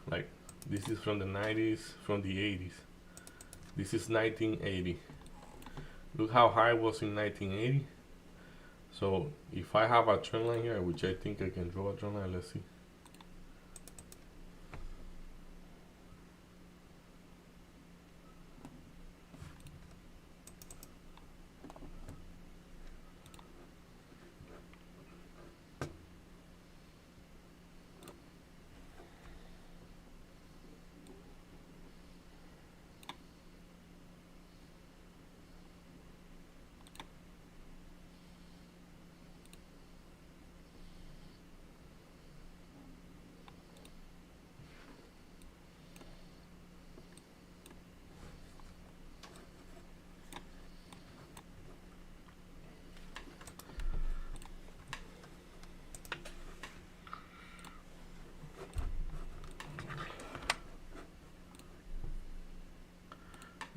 like this is from the 90s, from the 80s. This is 1980. Look how high it was in 1980. So if I have a trend line here, which I think I can draw a trend line, let's see.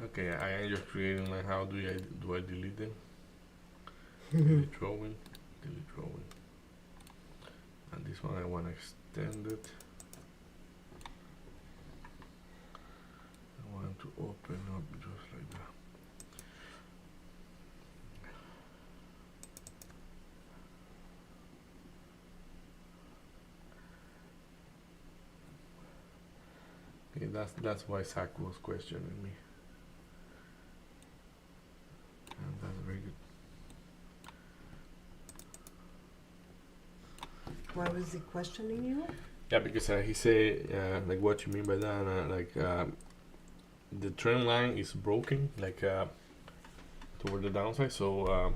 Okay, I am just creating, like, how do I delete them? Delete drawing, and this one I want to extend it. I want to open up just like that. Okay, that's why Zach was questioning me. And that's very good. Why was he questioning you? Yeah, because he said, like, what you mean by that, and the trend line is broken, like toward the downside. So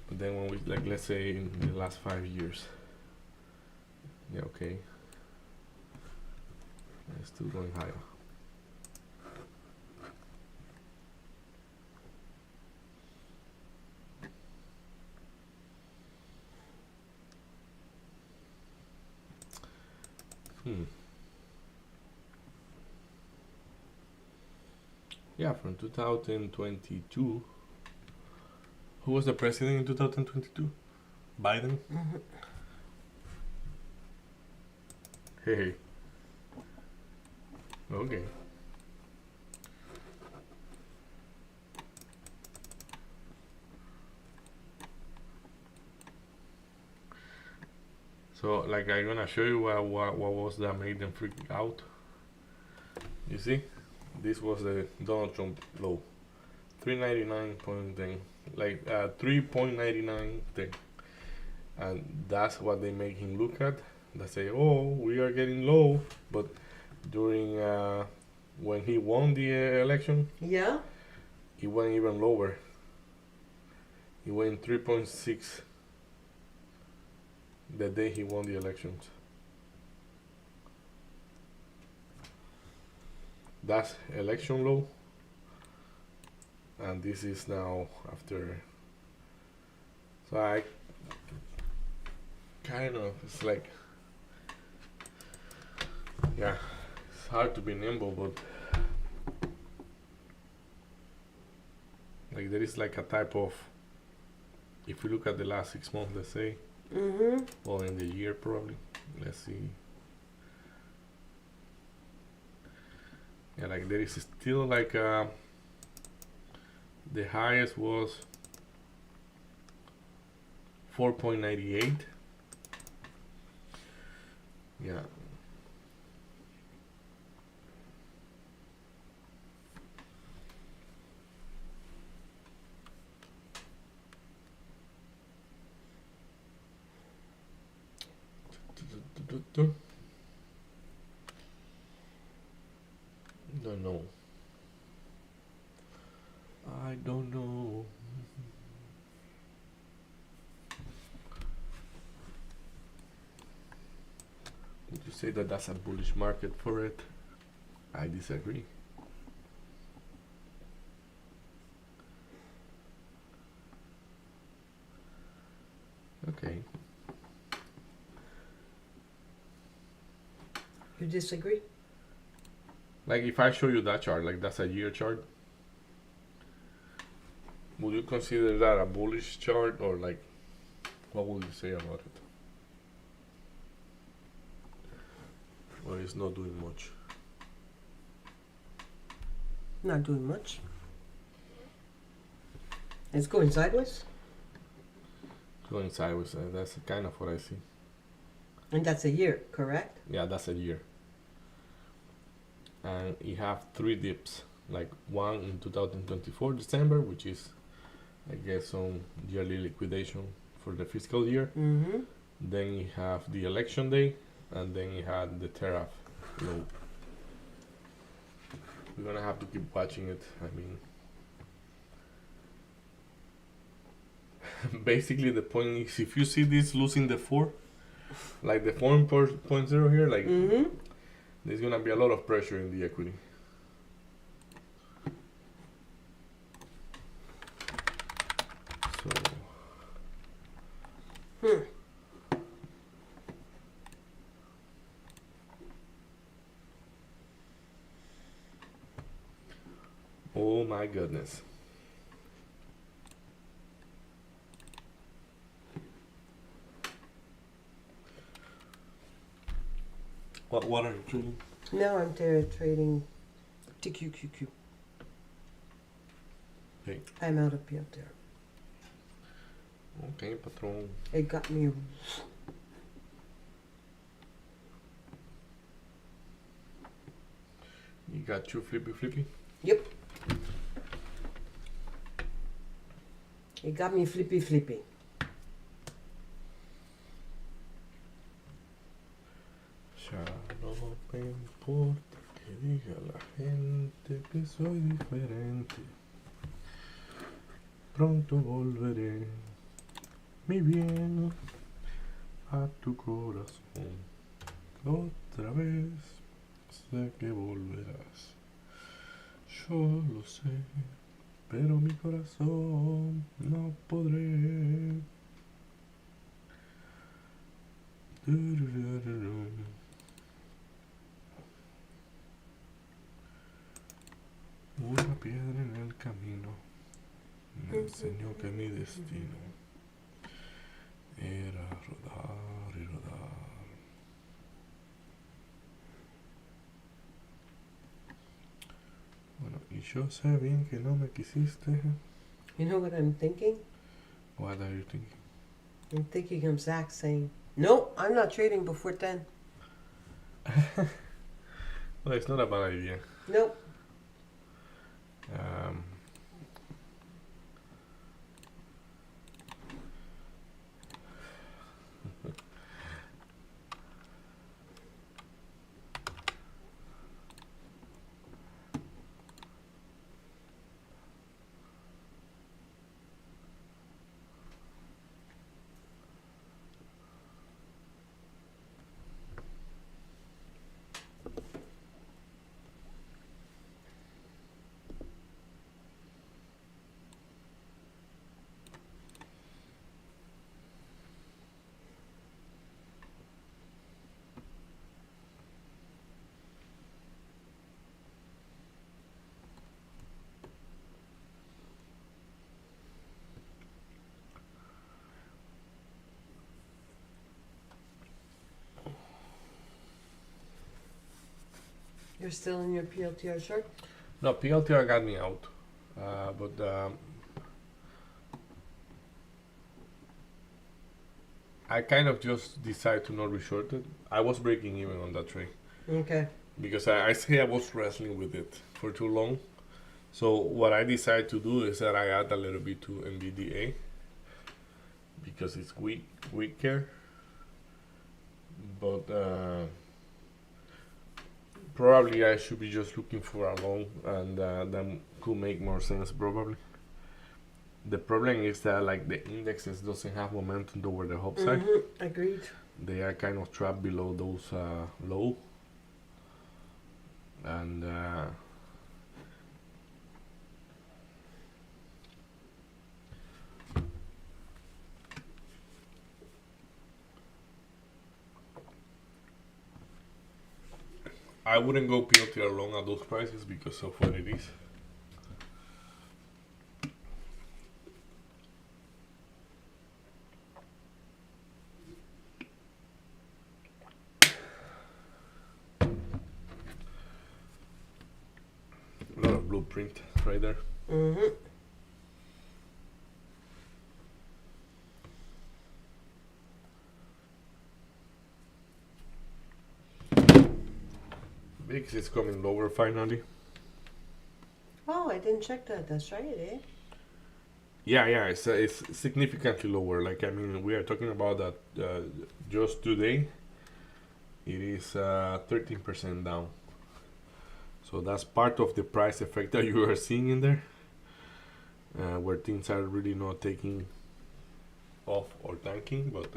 but then when we, like, let's say in the last 5 years, yeah, okay, it's still going higher. Hmm. Yeah, from 2022. Who was the president in 2022? Biden? Hey. Okay. So, like, I'm gonna show you what was that made them freak out. You see? This was the Donald Trump low. 399 point thing. Like, 3.99 thing. And that's what they make him look at. They say, oh, we are getting low. But during, when he won the election, Yeah. he went even lower. He went 3.6 the day he won the elections. That's election low. And this is now after. So I kind of, it's like, yeah, it's hard to be nimble, but like there is like a type of, if you look at the last 6 months, let's say, Mm-hmm. well, in the year probably, let's see. Yeah, like there is still like the highest was 4.98. Yeah. Don't know. I don't know. Would you say that that's a bullish market for it? I disagree. Okay. You disagree? Like if I show you that chart, like that's a year chart, would you consider that a bullish chart or like what would you say about it? Or it's not doing much? Not doing much. It's going sideways, Going sideways, that's kind of what I see. and that's a year, correct? Yeah, that's a year. And you have 3 dips, like one in 2024 December, which is, I guess, some yearly liquidation for the fiscal year. Mm-hmm. Then you have the election day, and then you had the tariff low. We're gonna have to keep watching it. I mean, basically the point is, if you see this losing the 4, like the 4.0 here, like Mm-hmm. there's gonna be a lot of pressure in the equity. So oh my goodness. What are you trading? Now I'm there trading TQQQ. Okay. I'm out of up there. Okay, patron. It got me. You got your flippy? Yep. It got me flippy. Ya no me importa que diga la gente que soy diferente. Pronto volveré, mi bien, a tu corazón. Otra vez sé que volverás. Yo lo sé, pero mi corazón no podré. camino me enseñó que mi destino era rodar y rodar. Bueno, y yo sé bien que no me quisiste. You know what I'm thinking? What are you thinking? I'm thinking of Zach saying, "No, I'm not trading before 10." Well, it's not a bad idea. Nope. Um, You're still in your PLTR short? no, PLTR got me out. But I kind of just decided to not reshort it. I was breaking even on that trade Okay. because I say I was wrestling with it for too long. So what I decided to do is that I add a little bit to NVDA because it's weaker. But probably I should be just looking for a long, and that could make more sense probably. The problem is that like the indexes doesn't have momentum toward the upside. Agreed. They are kind of trapped below those low, and I wouldn't go PLTR long at those prices because of what it is. A lot of blueprint right there. Mm-hmm. VIX is coming lower finally. Oh, I didn't check that. That's right, eh? Yeah, it's significantly lower. Like I mean, we are talking about that just today. It is 13% down. So that's part of the price effect that you are seeing in there, where things are really not taking off or tanking, but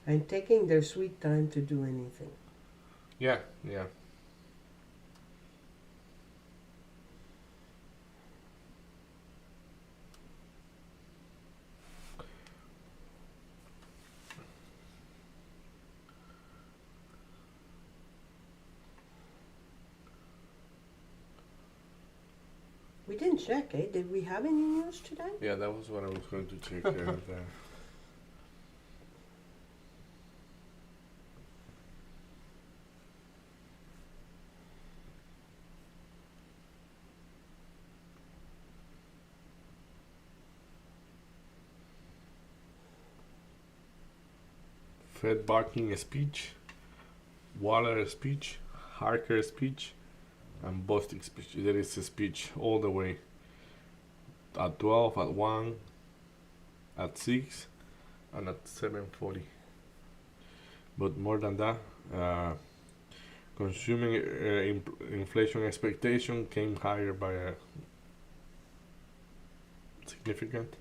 I'm taking their sweet time to do anything. yeah. We didn't check, eh? Did we have any news today? Yeah, that was what I was going to check. Fed barking speech, Waller speech, Harker speech, and Bostic speech. There is a speech all the way at 12, at 1, at 6, and at 7:40. But more than that, consuming inflation expectation came higher by a significant.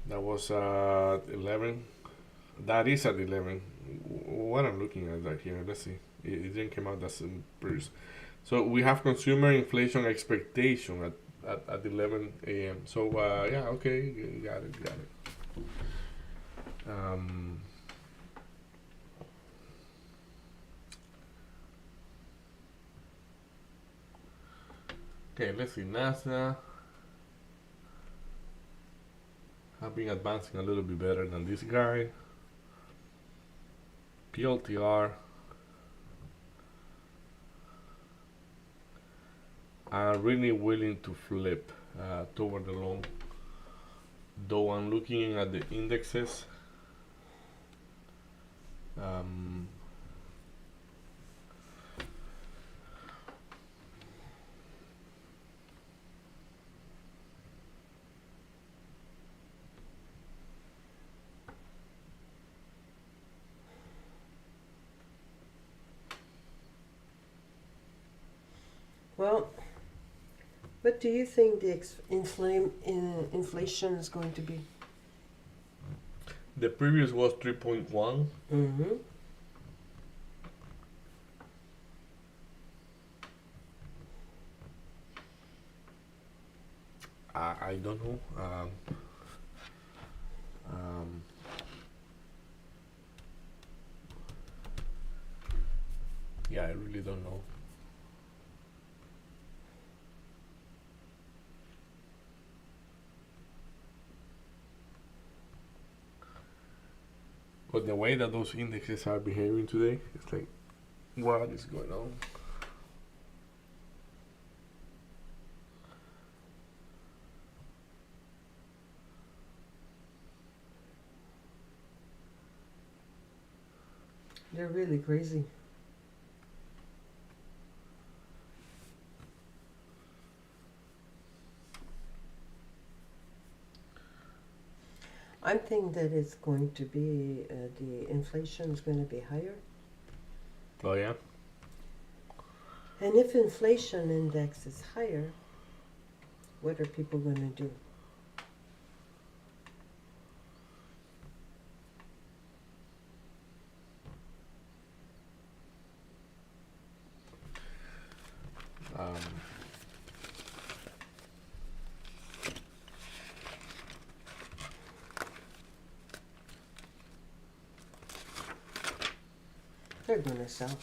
That was at 11. That is at 11. What I'm looking at right here, let's see. It didn't come out as previous. So we have consumer inflation expectation at 11 a.m. So yeah, okay, got it. Okay, let's see. NASA have been advancing a little bit better than this guy. PLTR are really willing to flip toward the long. Though I'm looking at the indexes. Well, what do you think the inflation is going to be? The previous was 3.1. Mm-hmm. I don't know. Yeah, I really don't know. But the way that those indexes are behaving today, it's like, what is going on? They're really crazy. I'm thinking that it's going to be, the inflation is going to be higher. Oh yeah? And if inflation index is higher, what are people going to do? They're going to sell.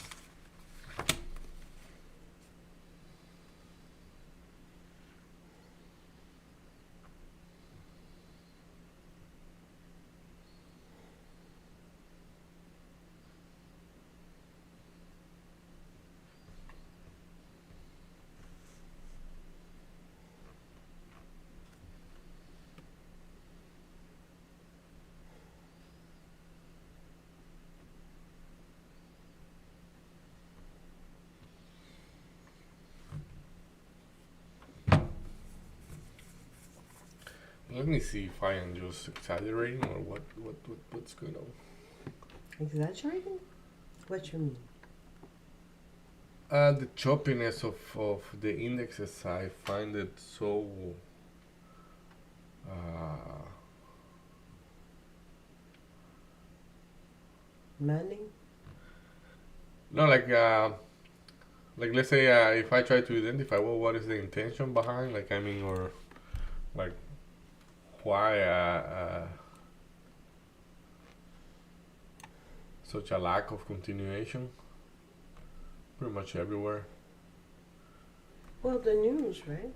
Let me see if I am just exaggerating or what's going on. Exaggerating? What you mean? The choppiness of the indexes, I find it so Manning? no, like let's say if I try to identify what is the intention behind, like I mean, or like why such a lack of continuation pretty much everywhere. Well, the news, right?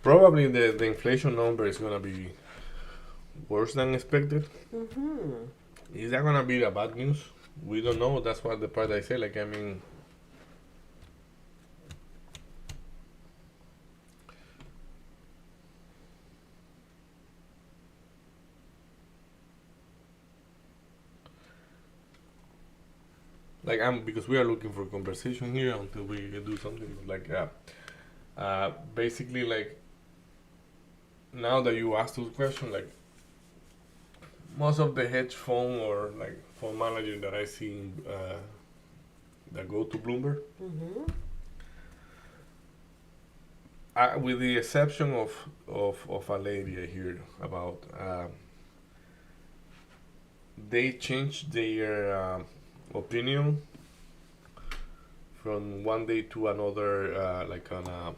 probably the inflation number is gonna be worse than expected. Mm-hmm. Is that gonna be the bad news? We don't know. That's what the part I say. Like, I mean, like I'm because we are looking for conversation here until we do something. Like, basically, like now that you asked those questions, like most of the hedge fund or like fund manager that I see that go to Bloomberg, Mm-hmm. with the exception of a lady I hear about, they changed their opinion from one day to another, like on a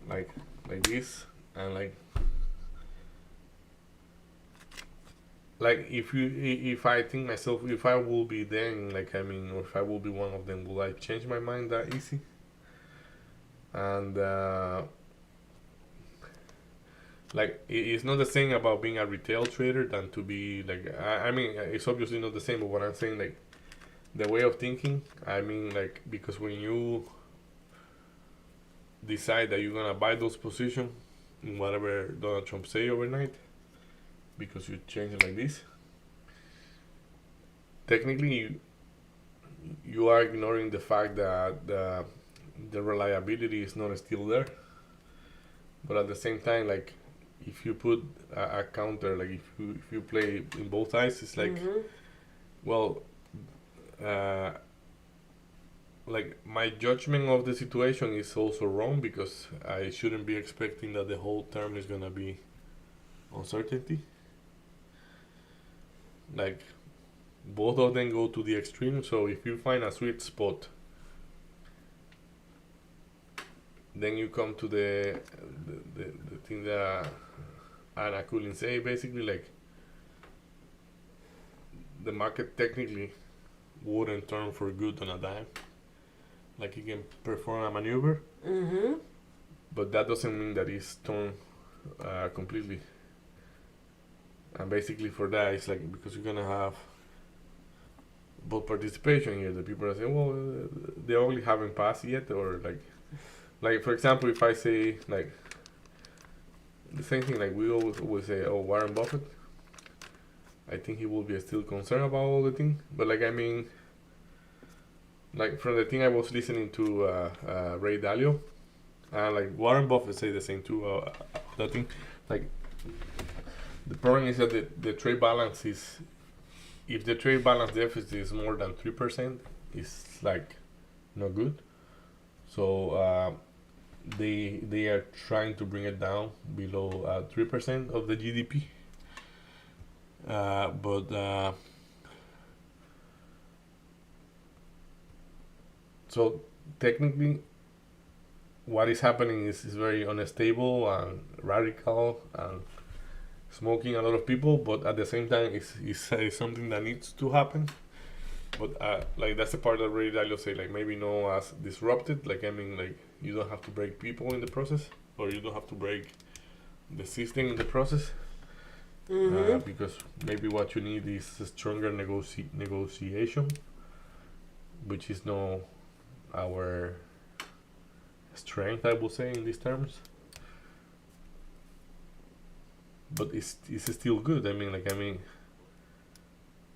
like this, and like if I think myself, if I will be them, like I mean, or if I will be one of them, will I change my mind that easy? And like it's not the same about being a retail trader than to be like I mean it's obviously not the same, but what I'm saying, like the way of thinking, I mean, like because when you decide that you're gonna buy those positions in whatever Donald Trump say overnight, because you change it like this, technically you are ignoring the fact that the reliability is not still there. But at the same time, like if you put a counter, like if you play in both sides, it's like, Mm-hmm. well, like my judgment of the situation is also wrong, because I shouldn't be expecting that the whole term is gonna be uncertainty. Like both of them go to the extreme. So if you find a sweet spot, then you come to the thing that Anna Coulin say, basically, like the market technically wouldn't turn for good on a dime. Like you can perform a maneuver, Mm-hmm. but that doesn't mean that it's turned completely. And basically for that, it's like because you're gonna have both participation here. The people are saying, well, they only haven't passed yet, or like for example, if I say like the same thing, like we always say, oh, Warren Buffett, I think he will be still concerned about all the thing. But like I mean, like from the thing I was listening to Ray Dalio, like Warren Buffett say the same too. That thing, like the problem is that the trade balance is, if the trade balance deficit is more than 3%, it's like not good. So they are trying to bring it down below 3% of the GDP. But so technically, what is happening is very unstable and radical and smoking a lot of people. But at the same time, it's something that needs to happen. But like that's the part that Ray Dalio say, like maybe no as disrupted. Like I mean, like you don't have to break people in the process, or you don't have to break the system in the process. Mm-hmm. Because maybe what you need is a stronger negotiation, which is no our strength, I will say, in these terms. But it's still good. I mean,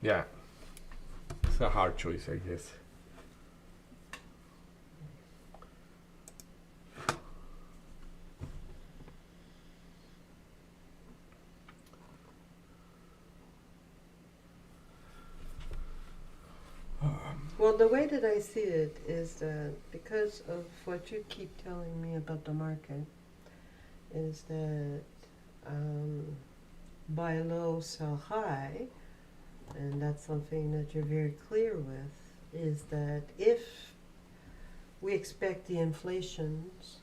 yeah, it's a hard choice, I guess. Well, the way that I see it is that because of what you keep telling me about the market, is that buy low, sell high, and that's something that you're very clear with, is that if we expect the inflation's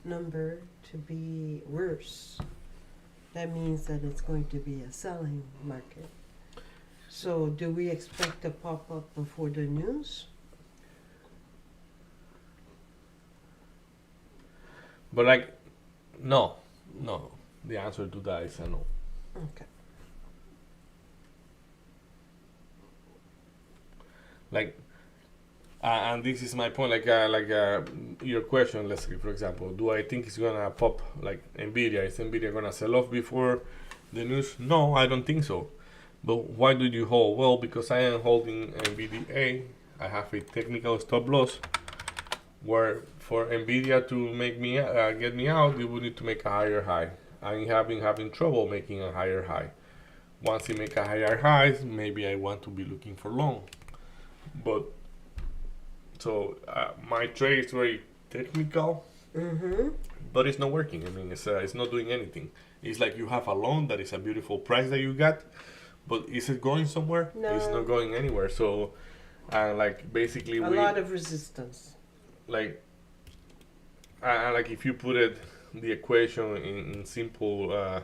number to be worse, that means that it's going to be a selling market. So do we expect to pop up before the news? But like No, no. The answer to that is a no. Okay. Like, and this is my point. Your question, Leslie, for example, do I think it's gonna pop like Nvidia? Is Nvidia gonna sell off before the news? No, I don't think so. But why do you hold? Well, because I am holding NVDA. I have a technical stop loss where for Nvidia to make me get me out, it would need to make a higher high. I have been having trouble making a higher high. Once you make a higher high, maybe I want to be looking for long. But so my trade is very technical, Mm-hmm. but it's not working. I mean, it's not doing anything. It's like you have a loan that is a beautiful price that you got, but is it going somewhere? No. It's not going anywhere. So, like basically, A lot of resistance. like like if you put it the equation in simple, and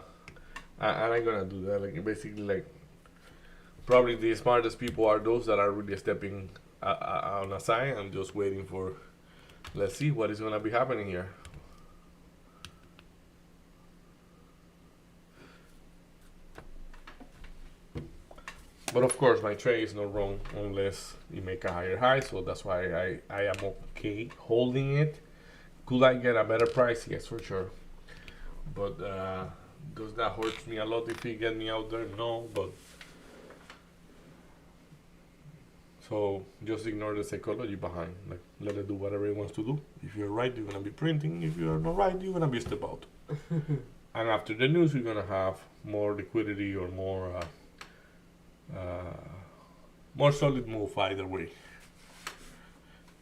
I'm gonna do that. Like basically, like probably the smartest people are those that are really stepping on a side. I'm just waiting for. Let's see what is gonna be happening here. But of course, my trade is not wrong unless you make a higher high. So that's why I am okay holding it. Could I get a better price? Yes, for sure. But does that hurt me a lot if you get me out there? No, but so just ignore the psychology behind. Like let it do whatever it wants to do. If you're right, you're gonna be printing. If you're not right, you're gonna be step out. And after the news, you're gonna have more liquidity or more solid move either way.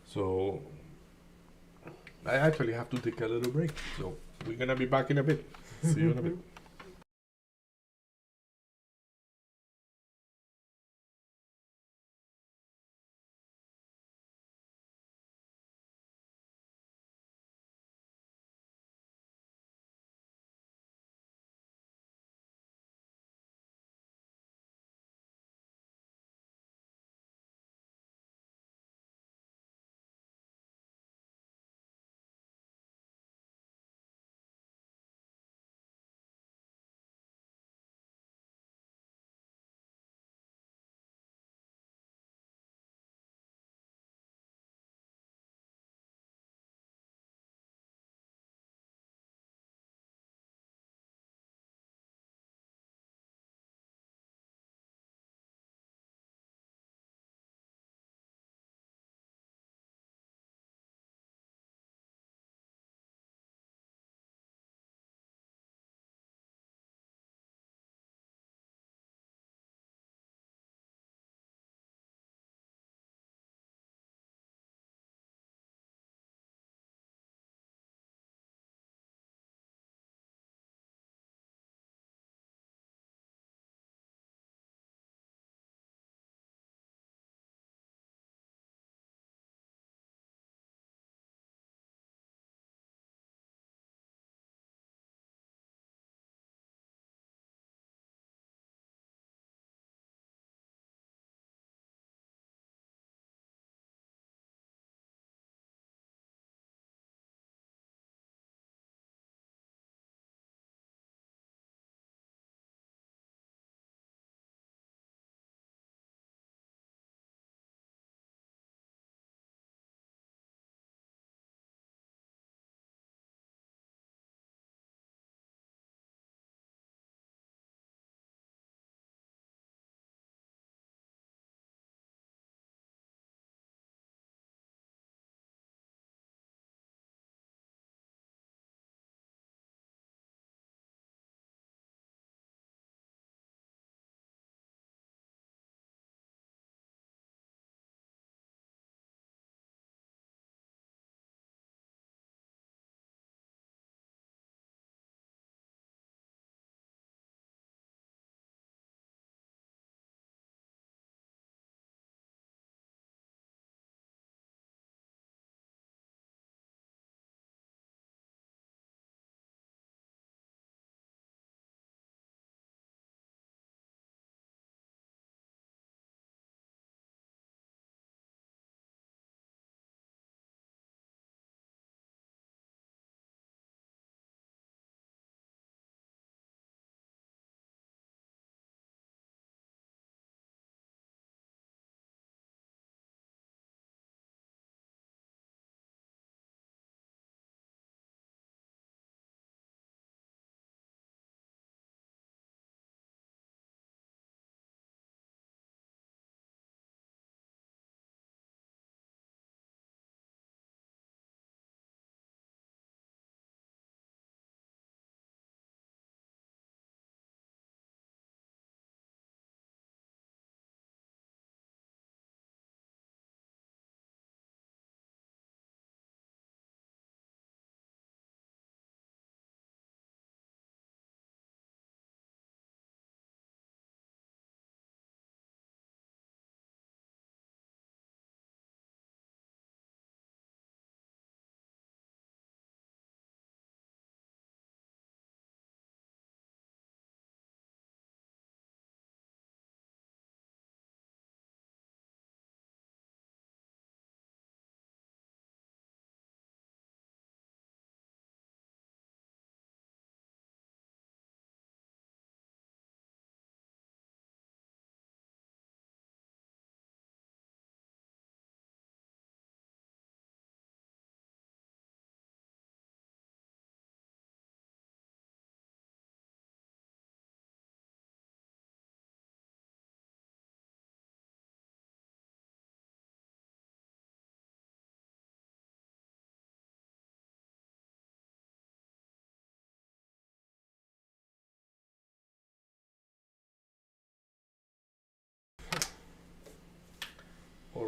So I actually have to take a little break. So we're gonna be back in a bit. See you in a bit.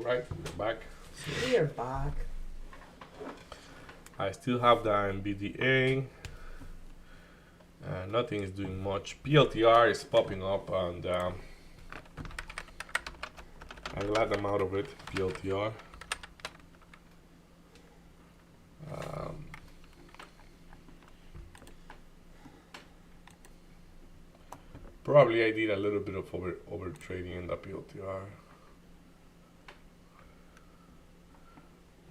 right, back. We are back. I still have the NVDA. Nothing is doing much. PLTR is popping up, and I'm glad I'm out of it. PLTR. Probably I did a little bit of over trading in the PLTR.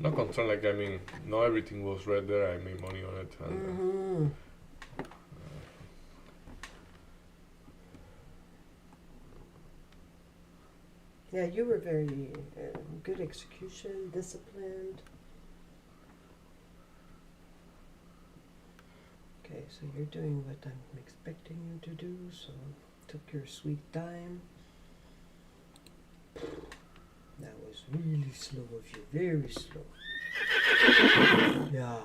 Not concerned, like, I mean, not everything was red there. I made money on it. And, Yeah, you were very good execution, disciplined. Okay, so you're doing what I'm expecting you to do, so took your sweet time. That was really slow of you, very slow. Yeah.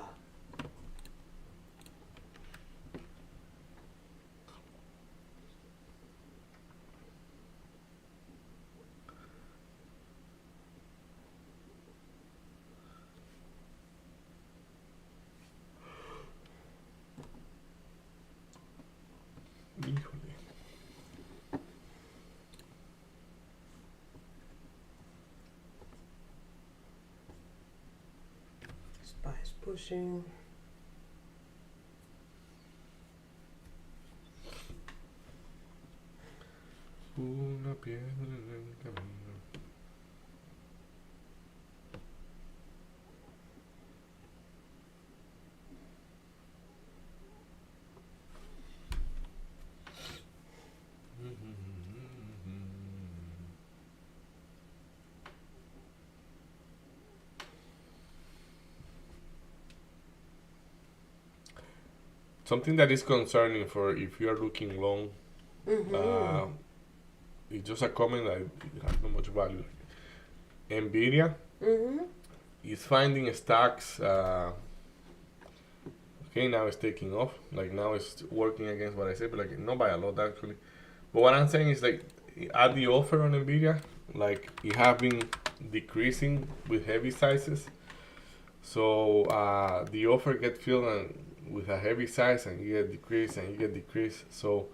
híjole. Spies pushing. Una piedra en el camino. Something that is concerning for if you are looking long, it's just a comment that it has not much value. Nvidia is finding stocks. Okay, now it's taking off. Like now it's working against what I said, but like not by a lot actually. But what I'm saying is like at the offer on Nvidia, like it have been decreasing with heavy sizes. So the offer get filled with a heavy size, and you get decrease and you get decrease. So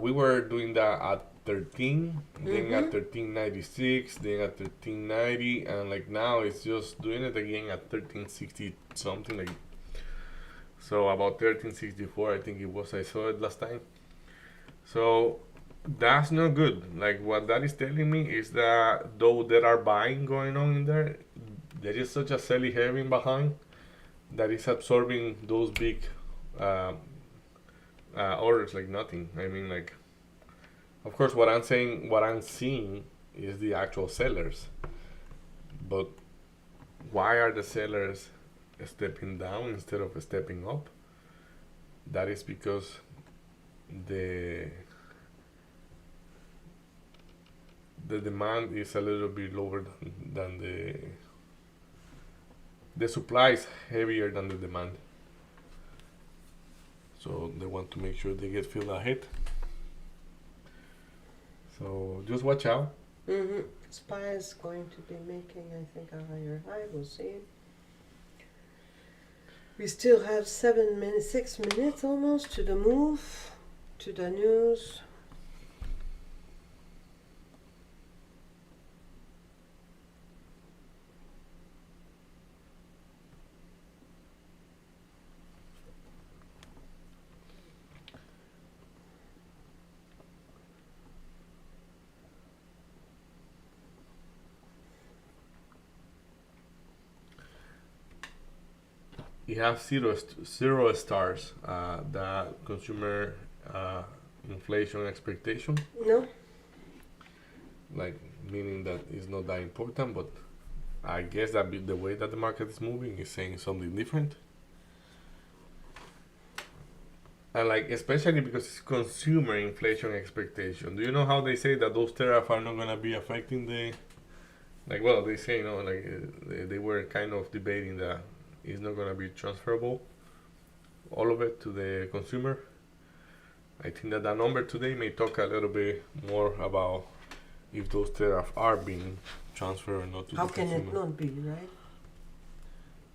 we were doing that at 13, then at 13.96, then at 13.90, and like now it's just doing it again at 13.60 something like. So about 13.64, I think it was. I saw it last time. So that's not good. Like what that is telling me is that though there are buying going on in there, there is such a selling heavy behind that is absorbing those big orders like nothing. I mean, like, of course, what I'm seeing is the actual sellers. But why are the sellers stepping down instead of stepping up? That is because the demand is a little bit lower than the supply is heavier than the demand. So they want to make sure they get filled ahead. So just watch out. SPY is going to be making, I think, a higher high. We'll see. We still have 6 minutes almost to the move, to the news. You have zero stars. The consumer inflation expectation, No? like meaning that it's not that important, but I guess that the way that the market is moving is saying something different. And like especially because it's consumer inflation expectation. Do you know how they say that those tariffs are not gonna be affecting the, like, well, they say like they were kind of debating that it's not gonna be transferable, all of it to the consumer. I think that the number today may talk a little bit more about if those trade-offs are being transferred or not to How the can consumer. it not be, right?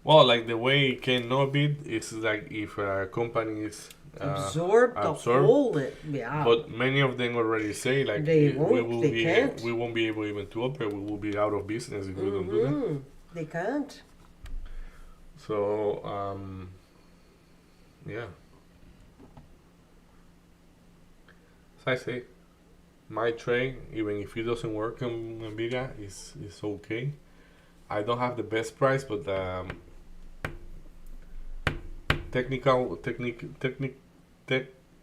Well, like the way it cannot be is like if a company is Absorb the absorb, whole, yeah. but many of them already say like They we won't, will they be can't. we won't be able even to operate. We will be out of business if we don't do that. Mhm. They can't. So yeah, as I say, my trade, even if it doesn't work on Nvidia, is okay. I don't have the best price, but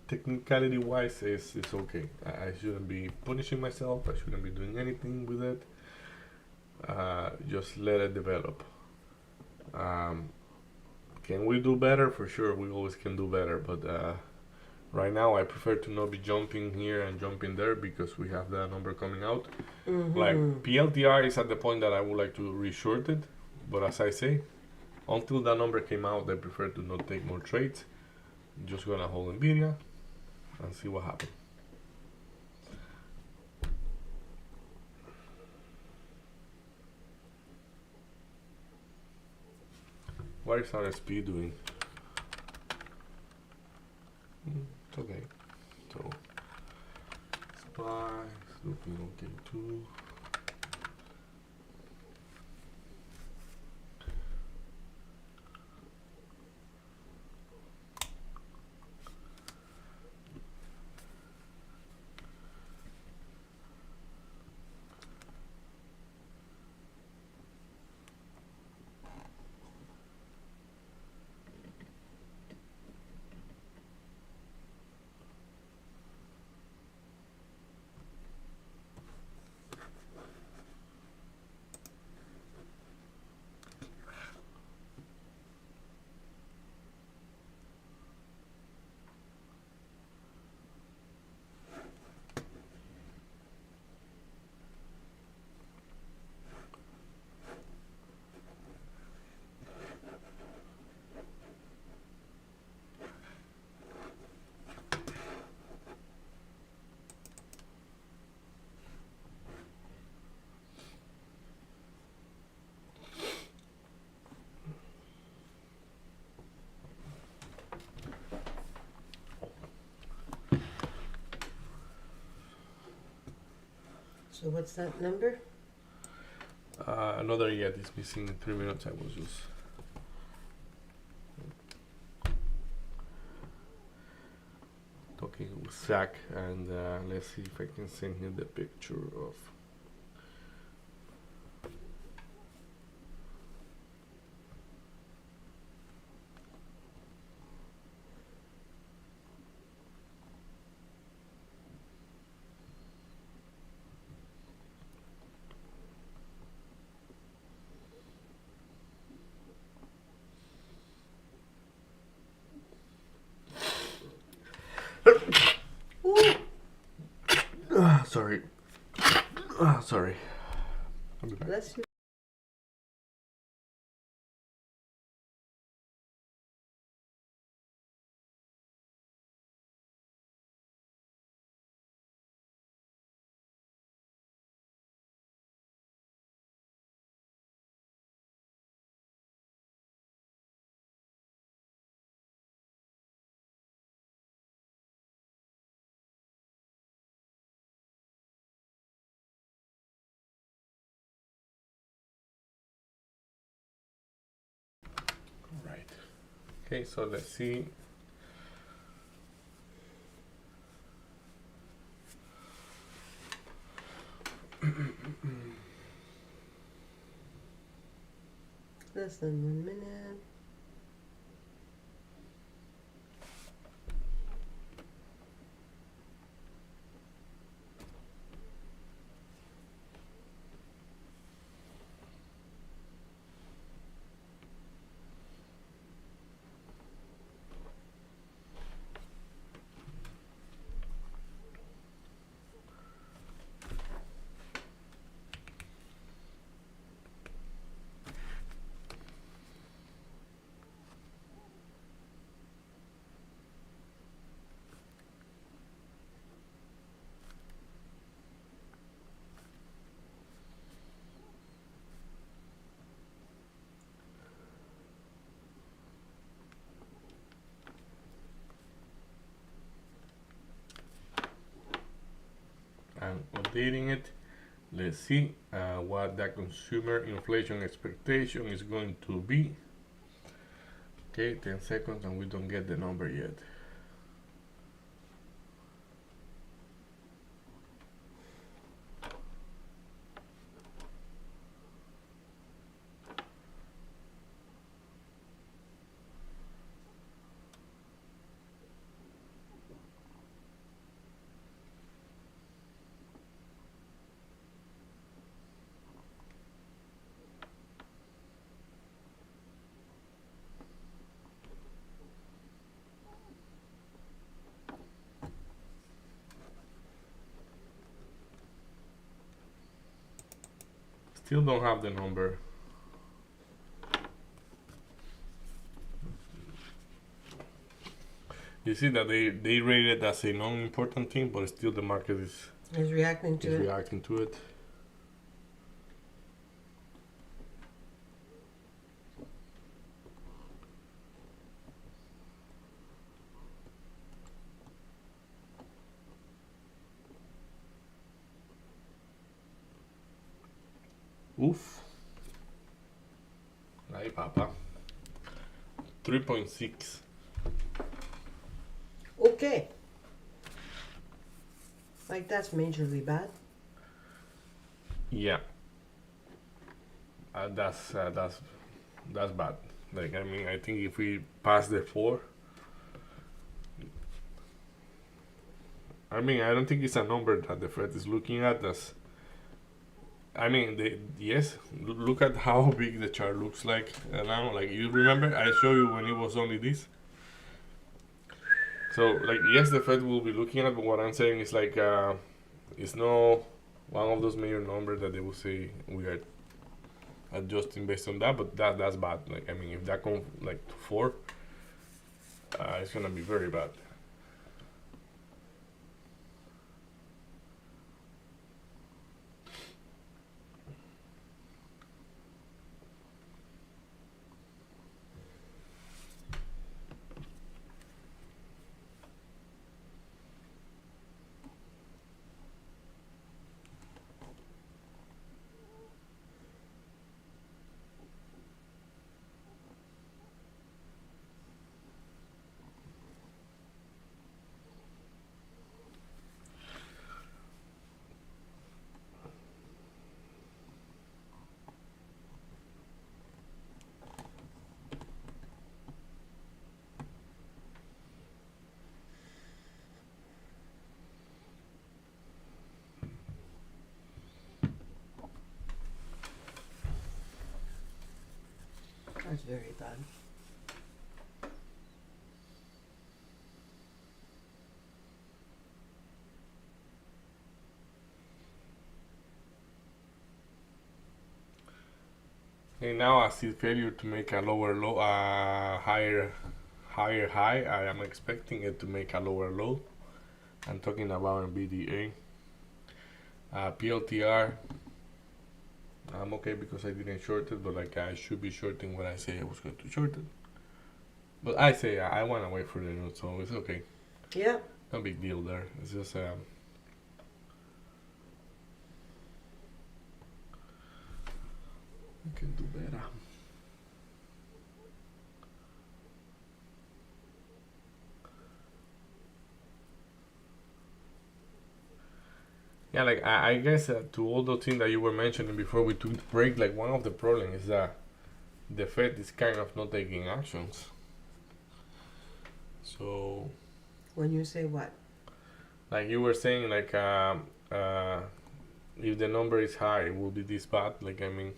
technicality wise is okay. I shouldn't be punishing myself. I shouldn't be doing anything with it. Just let it develop. Um, can we do better? For sure, we always can do better. But right now, I prefer to not be jumping here and jumping there because we have that number coming out. Like PLTR is at the point that I would like to reshort it, but as I say, until that number came out, I prefer to not take more trades. Just gonna hold Nvidia and see what happens. What is our speed doing? It's okay. So supply is looking okay too. So what's that number? Another yet is missing in 3 minutes. I was just talking with Zach, and let's see if I can send him the picture of. Sorry. Sorry. I'll be back. Bless you. Right. Okay, so let's see. Less than 1 minute. I'm updating it. Let's see what that consumer inflation expectation is going to be. Okay, 10 seconds and we don't get the number yet. Still don't have the number. You see that they rate it as a non-important thing, but still the market is reacting to it. reacting to it. Oof. Ay, papa. 3.6. Okay. Like that's majorly bad. Yeah. That's bad. Like I mean, I think if we pass the 4, I mean, I don't think it's a number that the Fed is looking at. As I mean, yes. Look at how big the chart looks like now. Like you remember, I showed you when it was only this. So like yes, the Fed will be looking at it, but what I'm saying is like it's no one of those major numbers that they will say we are adjusting based on that. But that's bad. Like I mean, if that comes like to 4, it's gonna be very bad. That's very bad. Okay, now I see failure to make a lower low, higher high. I am expecting it to make a lower low. I'm talking about BDA. PLTR. I'm okay because I didn't short it, but like I should be shorting when I say I was going to short it. But I say I want to wait for the news, so it's okay. Yeah. No big deal there. It's just I can do better. Yeah, like I guess to all those things that you were mentioning before we took the break, like one of the problems is that the Fed is kind of not taking actions. So, When you say what? like you were saying, like if the number is high, it will be this bad. Like I mean,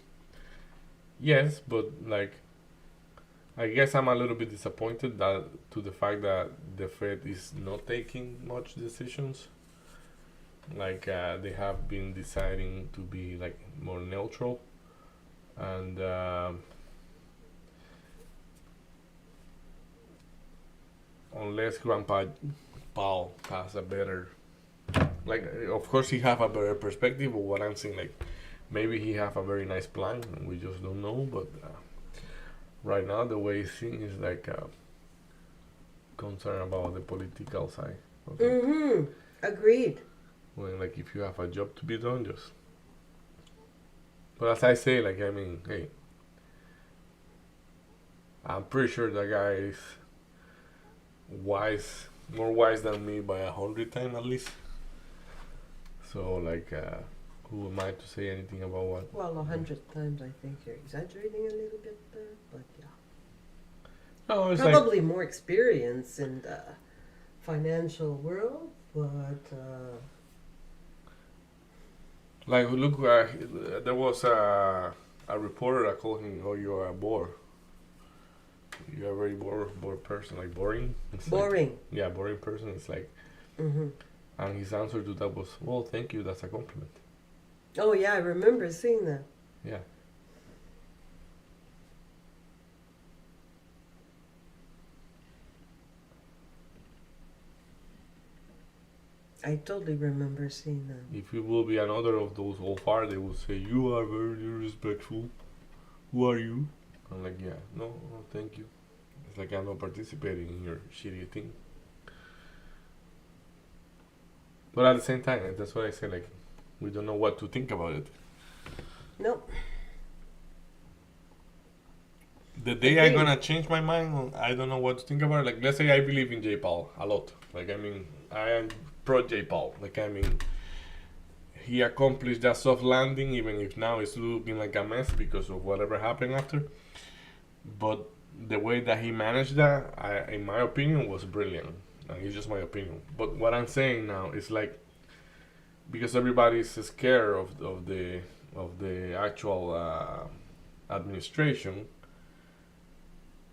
yes, but like I guess I'm a little bit disappointed that to the fact that the Fed is not taking much decisions. Like they have been deciding to be like more neutral, and unless Grandpa Paul has a better, like of course he have a better perspective. But what I'm saying, like maybe he have a very nice plan, and we just don't know. But right now, the way it's seen is like concern about the political side. Okay. Mm-hmm. Agreed. when like if you have a job to be done, just. But as I say, like I mean, hey, I'm pretty sure that guy is wise, more wise than me by 100 times at least. So like, who am I to say anything about what? Well, 100 times, I think you're exaggerating a little bit there, but yeah. No, it's like Probably more experience in the financial world, but like look, there was a reporter that called him, "Oh, you are a bore. You're a very bored person, like boring." It's like, boring. yeah, boring person. It's like, Hmm. and his answer to that was, "Well, thank you. That's a compliment." Oh yeah, I remember seeing that. Yeah. I totally remember seeing that. If you will be another of those old fire, they will say, "You are very disrespectful. Who are you?" I'm like, "Yeah, no, thank you." It's like I'm not participating in your shitty thing. But at the same time, that's why I say, like, we don't know what to think about it. Nope. The day I'm Agreed. gonna change my mind, I don't know what to think about it. Like, let's say I believe in J. Paul a lot. Like, I mean, I am pro J. Paul. Like, I mean, he accomplished that soft landing, even if now it's looking like a mess because of whatever happened after. But the way that he managed that, in my opinion, was brilliant. And it's just my opinion. But what I'm saying now is like, because everybody's scared of the actual administration,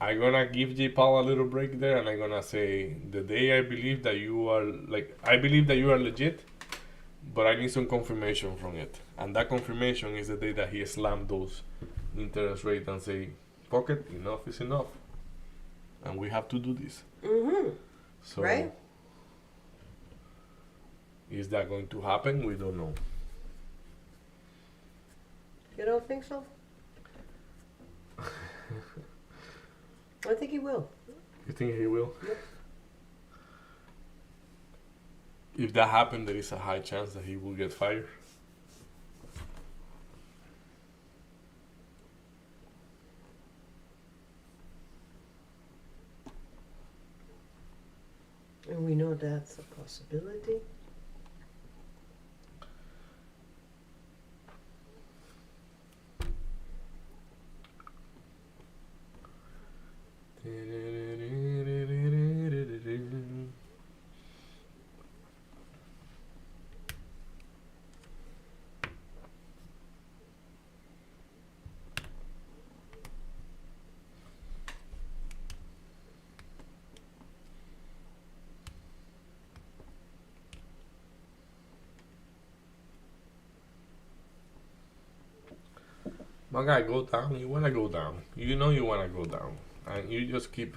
I'm gonna give J. Paul a little break there, and I'm gonna say the day I believe that you are like, I believe that you are legit, but I need some confirmation from it, and that confirmation is the day that he slammed those interest rate and say, "Fuck it, enough is enough, and we have to do this." Mm-hmm. So, Right. is that going to happen? We don't know. You don't think so? I think he will. You think he will? Yep. If that happened, there is a high chance that he will get fired. And we know that's a possibility. My guy, go down. You wanna go down. You know you wanna go down, and you just keep.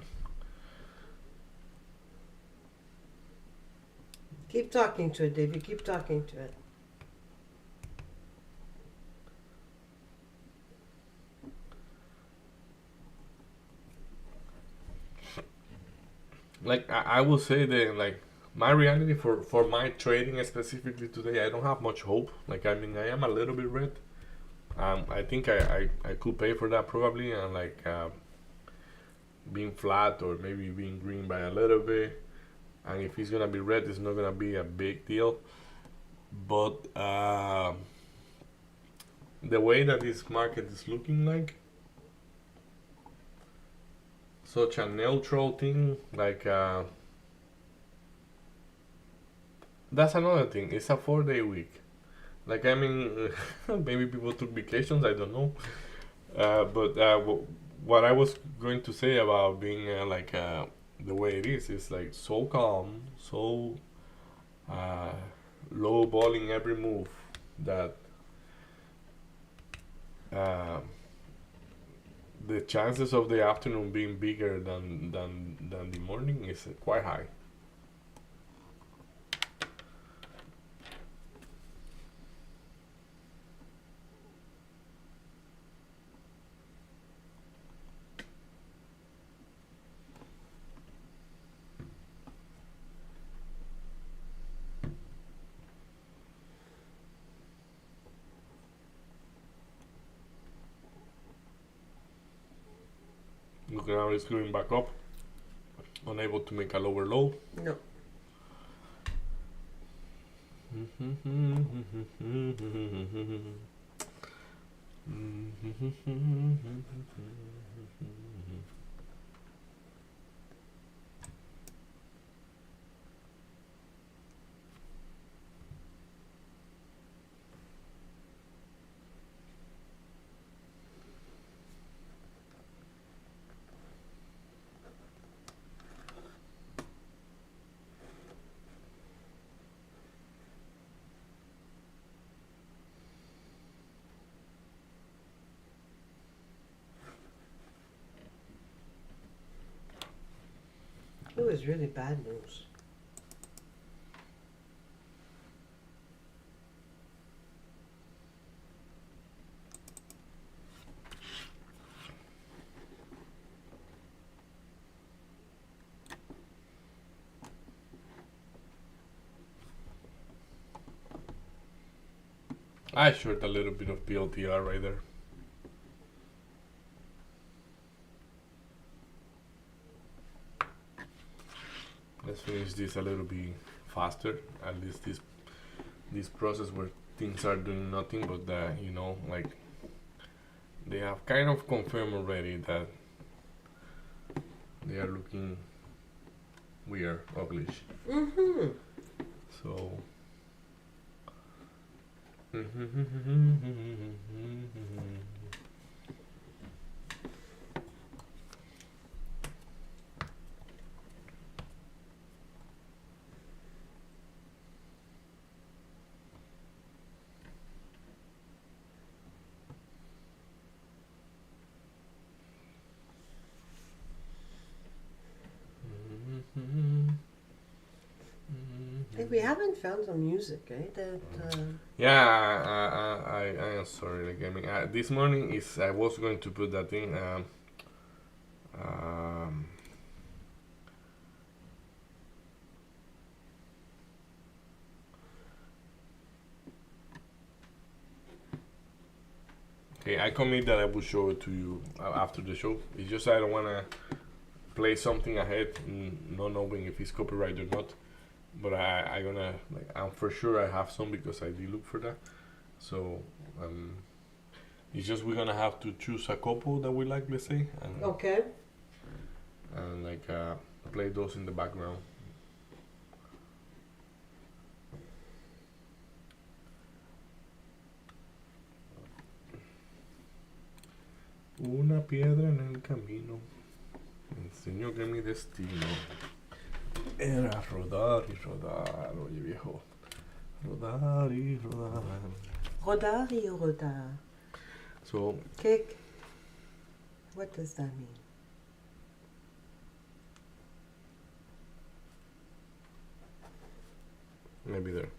Keep talking to it, David. Keep talking to it. Like I will say that like my reality for my trading specifically today, I don't have much hope. Like I mean, I am a little bit red. I think I could pay for that probably, and like being flat or maybe being green by a little bit. And if it's gonna be red, it's not gonna be a big deal. But the way that this market is looking like, such a neutral thing, like that's another thing. It's a 4 day week. Like I mean, maybe people took vacations. I don't know. But what I was going to say about being the way it is like so calm, so low balling every move that uh, the chances of the afternoon being bigger than the morning is quite high. now it's going back up. Unable to make a lower low. No. It was really bad news. I short a little bit of PLTR right there. Let's finish this a little bit faster. At least this process where things are doing nothing, but you know, like they have kind of confirmed already that they are looking weird, uglish. Mm-hmm. So. Hey, we haven't found some music, eh? Yeah, I am sorry. Like, I mean, this morning is I was going to put that in. Okay, I commit that I will show it to you after the show. It's just I don't wanna play something ahead, not knowing if it's copyright or not. But I gonna like I'm for sure I have some because I did look for that. So it's just we're gonna have to choose a couple that we like, let's say, and Okay. and like play those in the background. Una piedra en el camino me enseñó que mi destino era rodar y rodar, oye viejo, rodar y rodar. Rodar y rodar. So Kick. What does that mean? maybe there.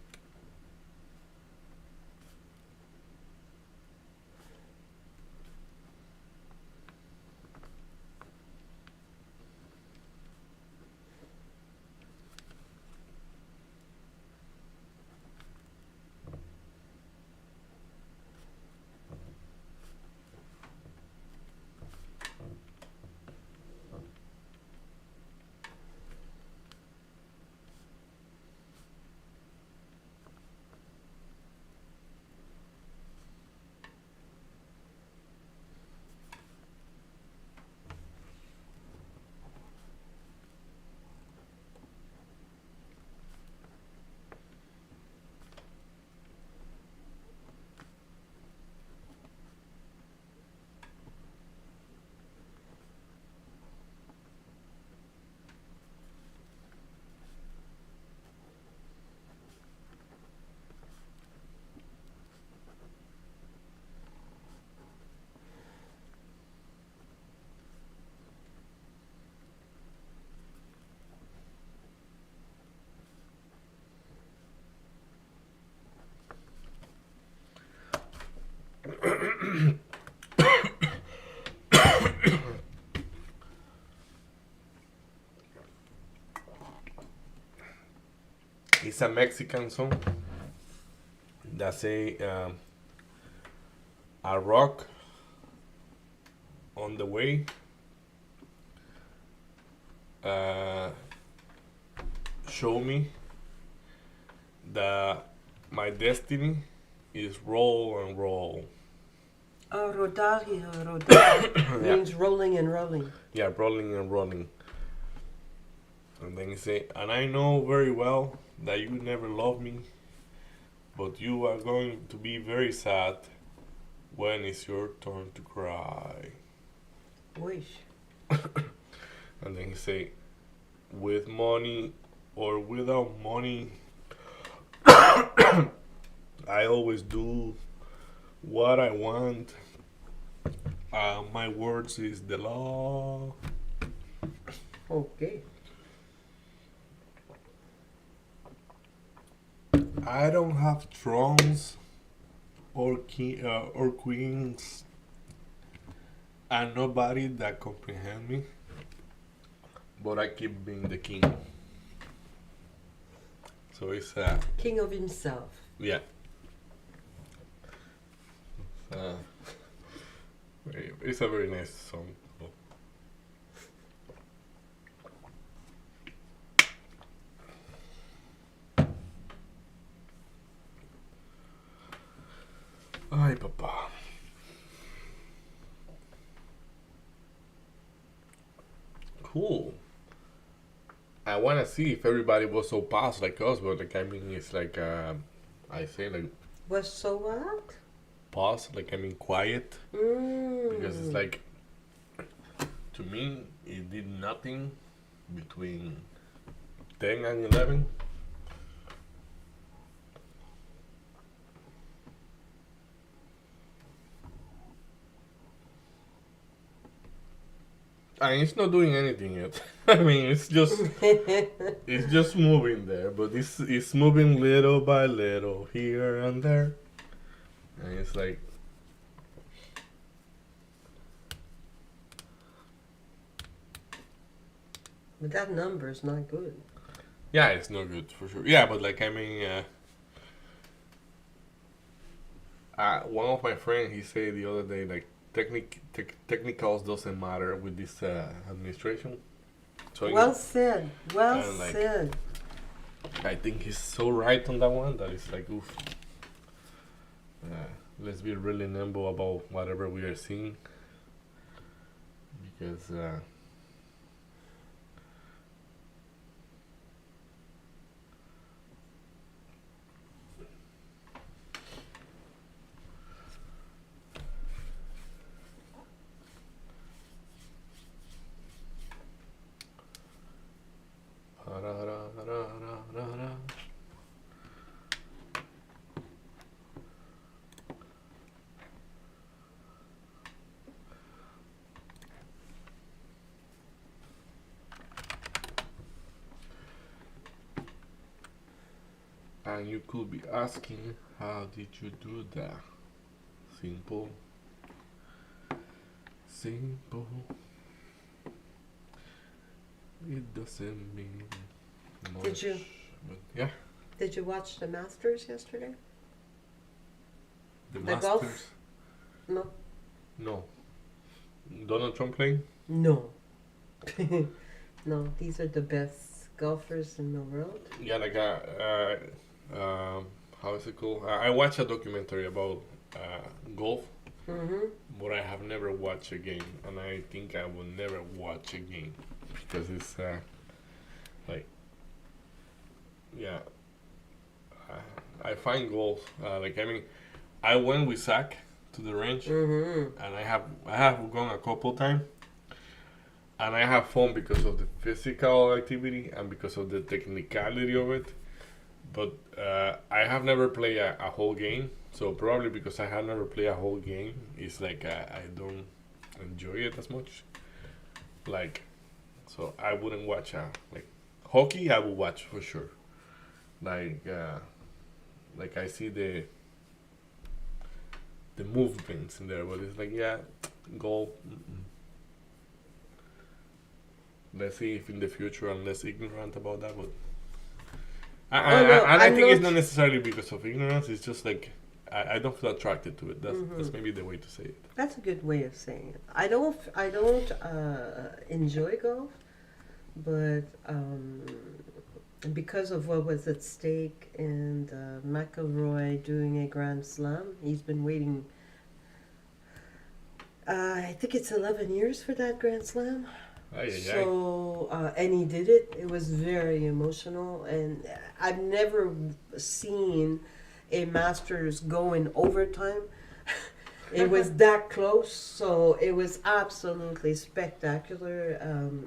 It's a Mexican song that say a rock on the way uh, show me that my destiny is roll and roll. Oh, rodar means rolling and rolling. Yeah, rolling and rolling. And then he say, and I know very well that you never loved me, but you are going to be very sad when it's your turn to cry. Wish. And then he say, with money or without money, I always do what I want. My words is the law. Okay. I don't have thrones or queens, and nobody that comprehend me. But I keep being the king. So it's King of himself. yeah. It's a very nice song. Ay, papá. Cool. I want to see if everybody was so fast like us, but like I mean, it's like I say like Was so what? pause, like I mean quiet, because it's like to me it did nothing between 10 and 11. And it's not doing anything yet. I mean, it's just moving there, but it's moving little by little here and there, and it's like But that number is not good. yeah, it's not good for sure. Yeah, but like I mean, one of my friends he said the other day like technicals doesn't matter with this administration. So Well said. Well And, like, said. I think he's so right on that one that it's like oof. Let's be really nimble about whatever we are seeing because and you could be asking, how did you do that? Simple. Simple. It doesn't mean much. Did you? But yeah, Did you watch the Masters yesterday? the The Masters. golf? No. No. Donald Trump playing? No. No, these are the best golfers in the world. Yeah, like how is it called? I watched a documentary about golf, Mm-hmm. but I have never watched a game, and I think I will never watch a game because it's like yeah. I find golf like I mean, I went with Zach to the range, Mm-hmm. and I have gone a couple times, and I have fun because of the physical activity and because of the technicality of it. But I have never played a whole game, so probably because I have never played a whole game, it's like I don't enjoy it as much. Like, so I wouldn't watch like hockey. I would watch for sure. Like I see the movements in there, but it's like yeah, golf. Let's see if in the future I'm less ignorant about that, but I think it's not necessarily because of ignorance. It's just like I don't feel attracted to it. That's maybe the way to say it. That's a good way of saying it. I don't enjoy golf, but because of what was at stake and McIlroy doing a Grand Slam, he's been waiting. I think it's 11 years for that Grand Slam. Ay, ay, ay. So, and he did it. It was very emotional, and I've never seen a Masters go in overtime. It was that close, so it was absolutely spectacular.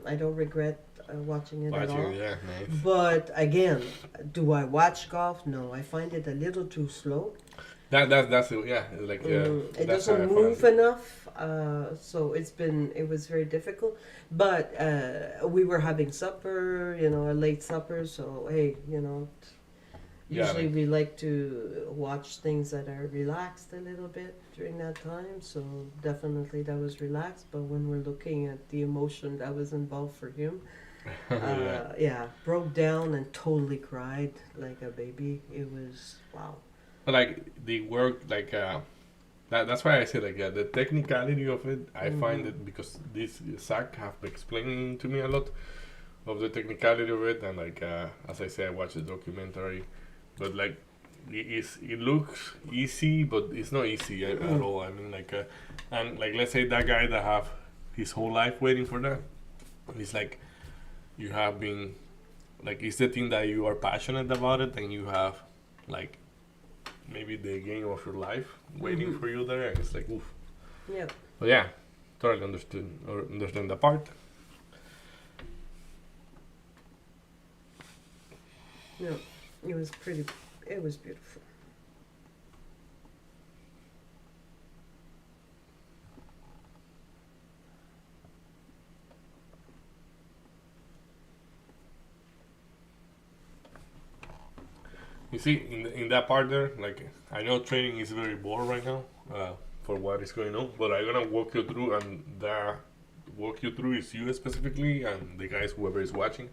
I don't regret watching it at all. Watching, yeah, nice. But again, do I watch golf? No, I find it a little too slow. That's it, yeah. Like It that's how I doesn't find move it. enough, so it was very difficult. But we were having supper, a late supper. So hey, Yeah, usually like- we like to watch things that are relaxed a little bit during that time. So definitely that was relaxed. But when we're looking at the emotion that was involved for him, yeah, broke down and totally cried like a baby. It was wow. But like the work, like that's why I say like the technicality of it. I find it because this Zach have explained to me a lot of the technicality of it, and like as I say, I watched the documentary, but like it looks easy, but it's not easy at all. I mean like and like let's say that guy that have his whole life waiting for that, it's like you have been like it's the thing that you are passionate about it, and you have like maybe the game of your life waiting for you there, and it's like oof. Yeah. But yeah, totally understand the part. No, it was pretty. It was beautiful. You see, in that part there, like I know training is very bored right now for what is going on, but I'm gonna walk you through, and that walk you through is you specifically and the guys whoever is watching.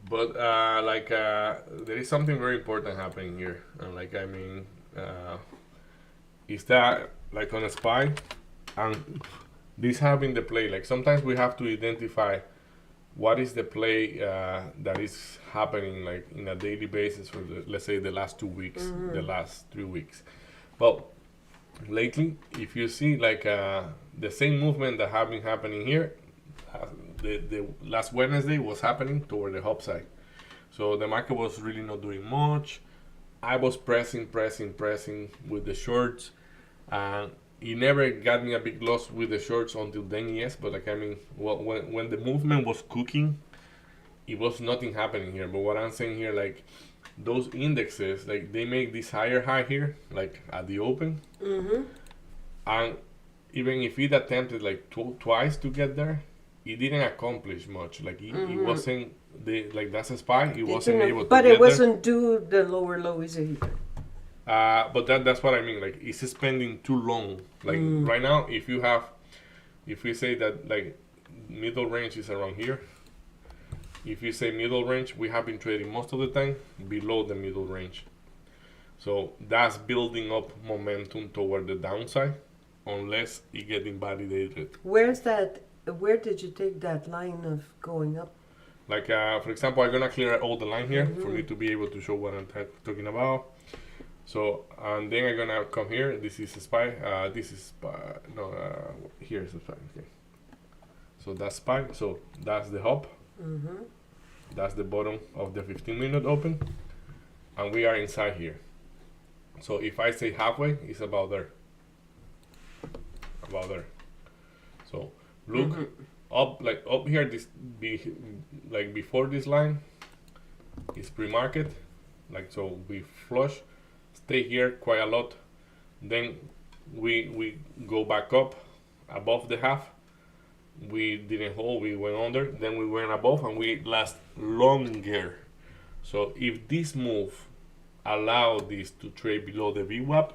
But there is something very important happening here, and like I mean, is that like on a spy, and this having the play. Like sometimes we have to identify what is the play that is happening like in a daily basis for let's say the last 2 weeks, the last 3 weeks. Well, lately, if you see like the same movement that have been happening here, the last Wednesday was happening toward the hop side. So the market was really not doing much. I was pressing with the shorts, and it never got me a big loss with the shorts until then, yes. But like I mean, well, when the movement was cooking, it was nothing happening here. But what I'm saying here, like those indexes, like they make this higher high here, like at the open, and even if it attempted like twice to get there, it didn't accomplish much. Like it wasn't like that's a spy. It wasn't able to But get it wasn't do the lower lows either. but that's what I mean. Like it's spending too long. Like right now, if we say that like middle range is around here. If you say middle range, we have been trading most of the time below the middle range. So that's building up momentum toward the downside, unless it getting validated. Where's that? Where did you take that line of going up? Like for example, I'm gonna clear all the line here for me to be able to show what I'm talking about. So and then I'm gonna come here. This is a spy. This is no. Here's the spy. Okay. So that's spy. So that's the hop. That's the bottom of the 15-minute open, and we are inside here. So if I say halfway, it's about there. About there. So look up, like up here. This like before this line is pre-market. Like so, we flush, stay here quite a lot. Then we go back up above the half. We didn't hold, we went under, then we went above, and we last longer. So if this move allow this to trade below the VWAP,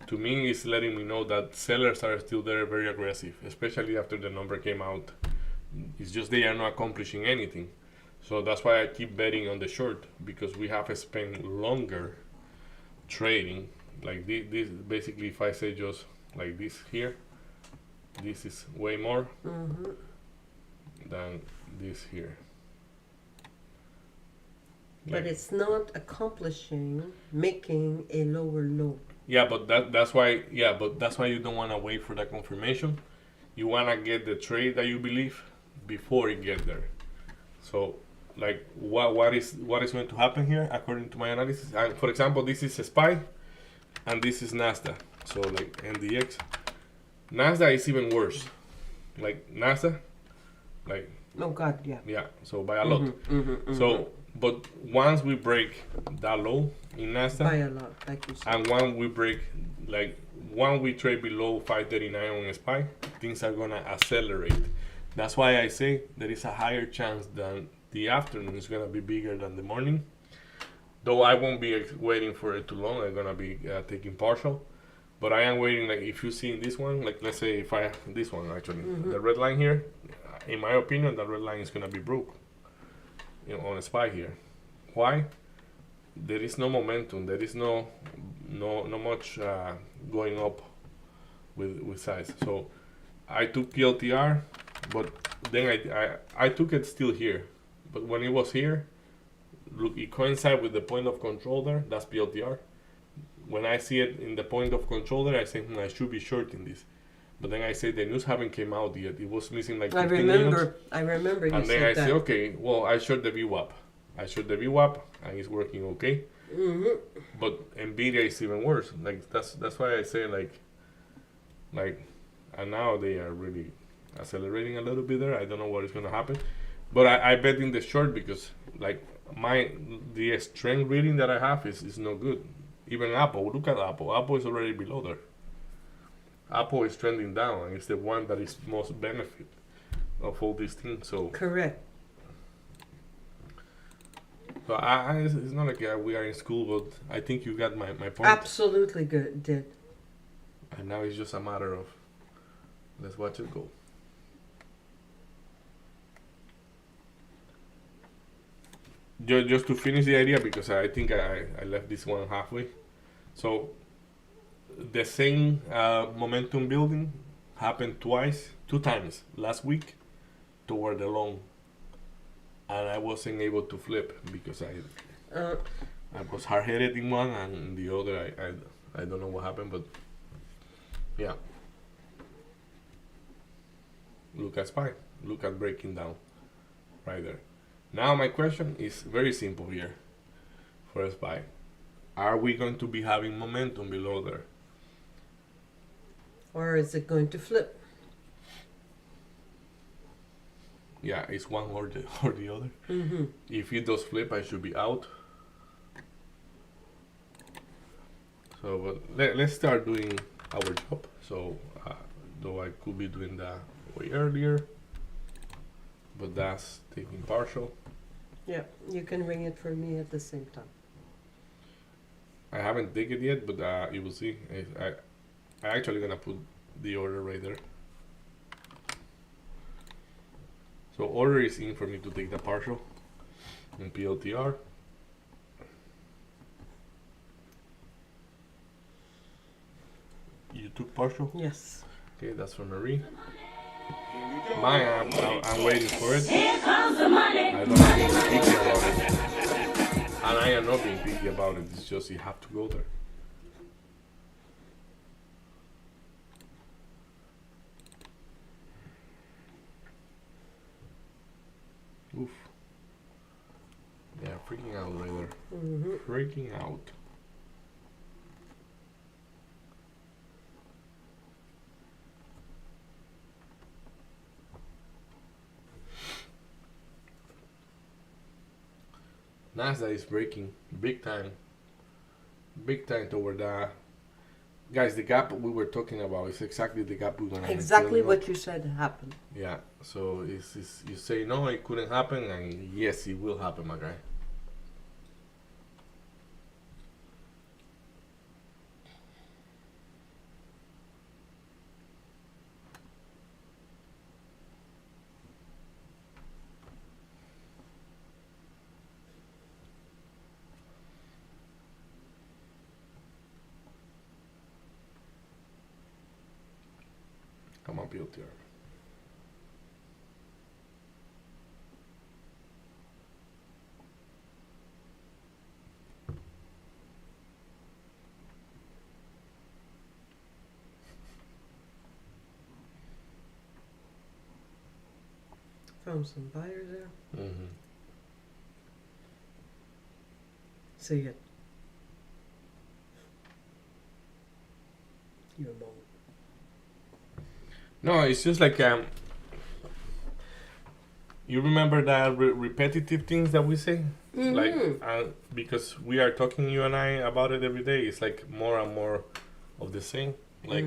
to me it's letting me know that sellers are still there, very aggressive, especially after the number came out. It's just they are not accomplishing anything. So that's why I keep betting on the short, because we have spent longer trading. Like this basically, if I say just like this here, this is way more. than this here. But Like- it's not making a lower low. yeah, but that's why. Yeah, but that's why you don't want to wait for that confirmation. You want to get the trade that you believe before you get there. So, like, what is going to happen here according to my analysis? And for example, this is a SPY, and this is Nasdaq. So like NDX, Nasdaq is even worse. Like Nasdaq, like Oh God, yeah. yeah. So by a lot. So, but once we break that low in Nasdaq, By a lot, like you said. and when we break, like, when we trade below 539 on SPY, things are gonna accelerate. That's why I say there is a higher chance that the afternoon is gonna be bigger than the morning. Though I won't be waiting for it too long. I'm gonna be taking partial, but I am waiting. Like if you see in this one, like let's say if I this one actually, the red line here, in my opinion, that red line is gonna be broke. You know, on SPY here. Why? There is no momentum. There is no much going up with size. So I took PLTR, but then I took it still here. But when it was here, look, it coincides with the point of control there. That's PLTR. When I see it in the point of control there, I say I should be shorting this. But then I say the news haven't came out yet. It was missing like 15 minutes. I remember you And then said I that. say, okay, well, I short the VWAP. I short the VWAP, and it's working okay. But Nvidia is even worse. Like that's why I say like, and now they are really accelerating a little bit there. I don't know what is gonna happen, but I bet in the short because like the strength reading that I have is no good. Even Apple, look at Apple. Apple is already below there. Apple is trending down, and it's the one that is most benefit of all these things. So Correct. it's not like we are in school, but I think you got my point. Absolutely good. Did. And now it's just a matter of let's watch it go. Just to finish the idea, because I think I left this one halfway. So the same momentum building happened two times last week toward the long, and I wasn't able to flip because I was hard-headed in one, and in the other I don't know what happened, but yeah. Look at SPY. Look at breaking down right there. Now my question is very simple here for SPY. Are we going to be having momentum below there? Or is it going to flip? Yeah, it's one or the other. If it does flip, I should be out. So, but let's start doing our job. So, though I could be doing that way earlier, but that's taking partial. Yeah, you can ring it for me at the same time. I haven't taken it yet, but you will see. I actually gonna put the order right there. So order is in for me to take the partial in PLTR. You took partial? Yes. Okay, that's for Marie. Here we go. Mine, I'm waiting for it. Here comes the money. I don't have to be picky about it. And I am not being picky about it. It's just you have to go there. Oof. Yeah, freaking out right there. Freaking out. Nasdaq is breaking big time toward that. Guys, the gap we were talking about is exactly the gap we're gonna be Exactly filling up. what you said happened. Yeah, so it's you say no, it couldn't happen, and yes, it will happen, my guy. Come on, PLTR. found some buyers there. Mm-hmm. See it. Your mom. No, it's just like you remember that repetitive things that we say, like because we are talking you and I about it every day. It's like more and more of the same. Like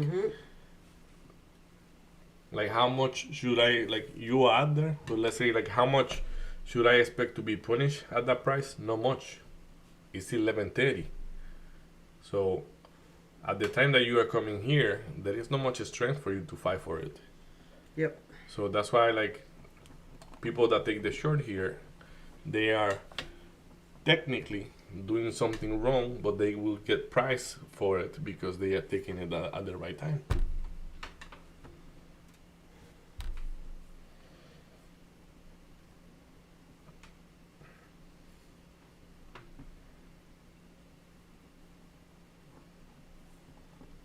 like how much should I like you add there? But let's say like how much should I expect to be punished at that price? Not much. It's 11:30. So at the time that you are coming here, there is not much strength for you to fight for it. Yep. So that's why, like, people that take the short here, they are technically doing something wrong, but they will get price for it because they are taking it at the right time.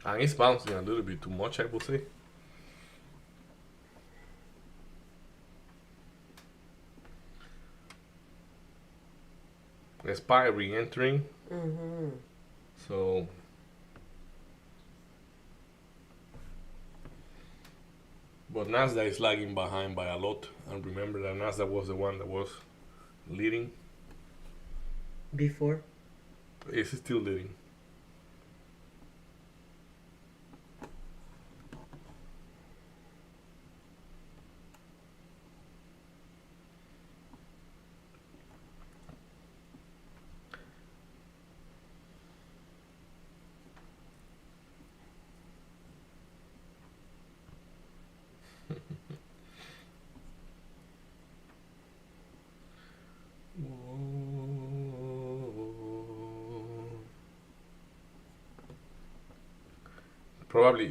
And it's bouncing a little bit too much, I would say. SPY re-entering. So but Nasdaq is lagging behind by a lot. And remember that Nasdaq was the one that was leading. Before. It's still leading. Probably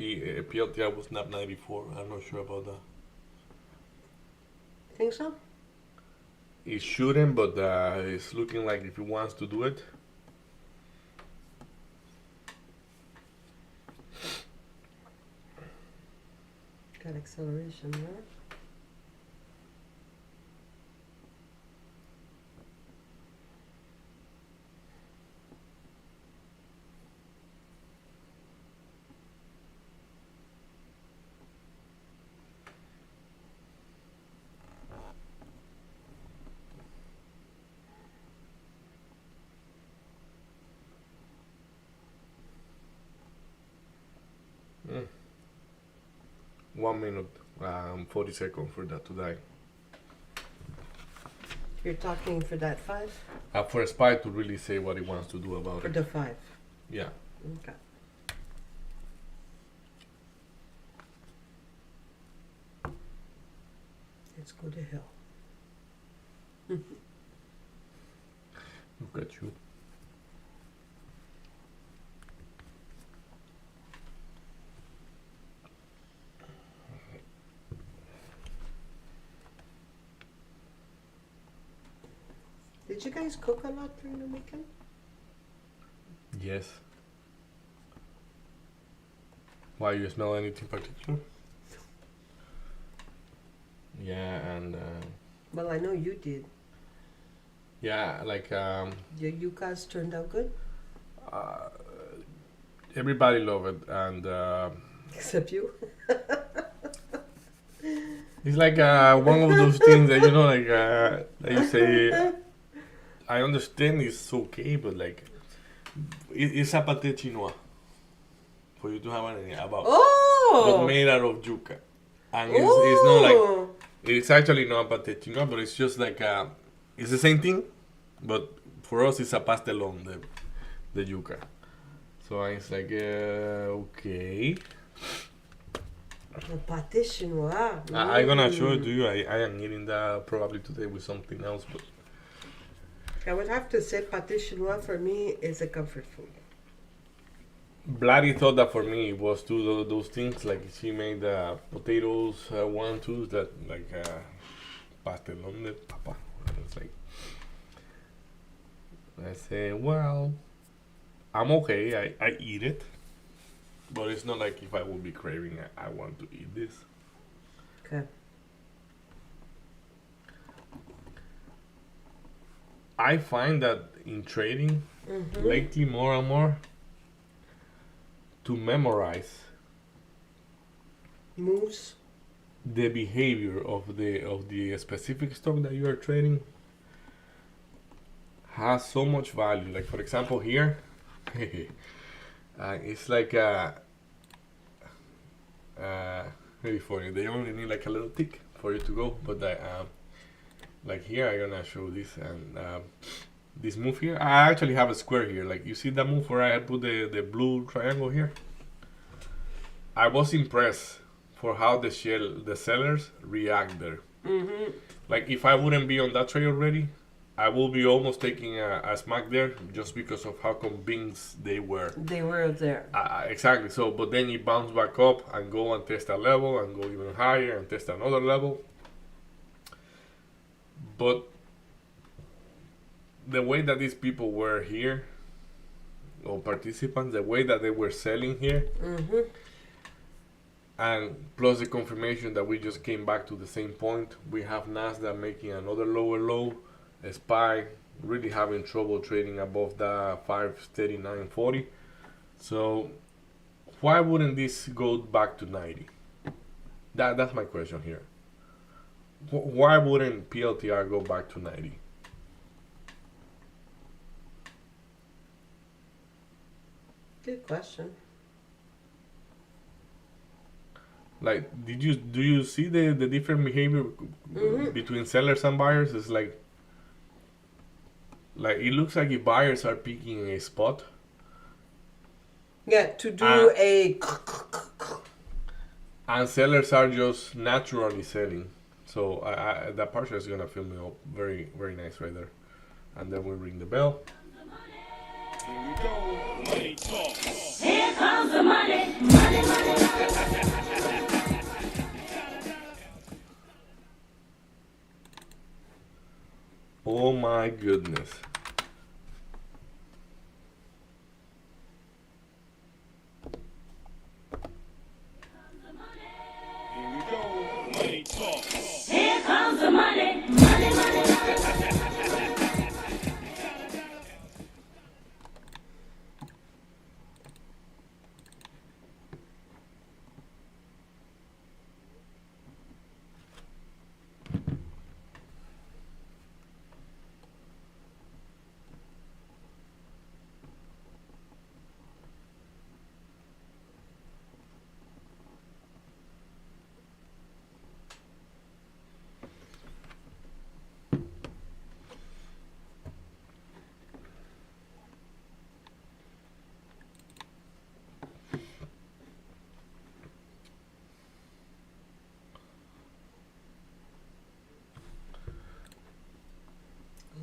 PLTI was not 94. I'm not sure about that. Think so? It shouldn't, but it's looking like if he wants to do it. Got acceleration there. Mm. 1 minute, 40 seconds for that to die. You're talking for that 5? For a spy to really say what he wants to do about For it. the 5. Yeah. Okay. Let's go to hell. Look at you. Did you guys cook a lot during the weekend? Yes. Why, you smell anything particular? Yeah, and Well, I know you did. yeah, like Your yuccas turned out good? everybody love it, and Except you. it's like one of those things that like that you say. I understand it's okay, but like it's a pâté chinois for you to have an idea about, but Oh! made out of yuca, and it's not like Oh! it's actually not a pâté chinois, but it's just like it's the same thing, but for us it's a pastelón, the yuca. So it's like okay. The pâté chinois. I'm gonna show it to you. I am eating that probably today with something else, but I would have to say pâté chinois for me is a comfort food. Bloody thought that for me it was two of those things. Like she made potatoes, 1, 2 that like pastelón de papa. And it's like I say, well, I'm okay. I eat it, but it's not like if I would be craving, I want to eat this. Okay. I find that in trading lately more and more to memorize Moves. the behavior of the specific stock that you are trading has so much value. Like for example here, it's like maybe for you they only need like a little tick for you to go, but like here I'm gonna show this and this move here. I actually have a square here. Like you see that move where I had put the blue triangle here. I was impressed for how the sellers react there. Like if I wouldn't be on that trade already, I will be almost taking a smack there just because of how convinced they were. They were there. Exactly. So, but then you bounce back up and go and test a level and go even higher and test another level. But the way that these people were here, or participants, the way that they were selling here, and plus the confirmation that we just came back to the same point. We have Nasdaq making another lower low, SPY really having trouble trading above the 539.40. So why wouldn't this go back to 90? That's my question here. Why wouldn't PLTR go back to 90? Good question. Like, do you see the different behavior between sellers and buyers? It's like it looks like if buyers are picking a spot. Yeah, to do a. And sellers are just naturally selling. So that partial is gonna fill me up very, very nice right there. And then we ring the bell. Here we go. Money talk. Here comes the money, money, money. Oh my goodness. Here we go. Money talk. Here comes the money, money, money.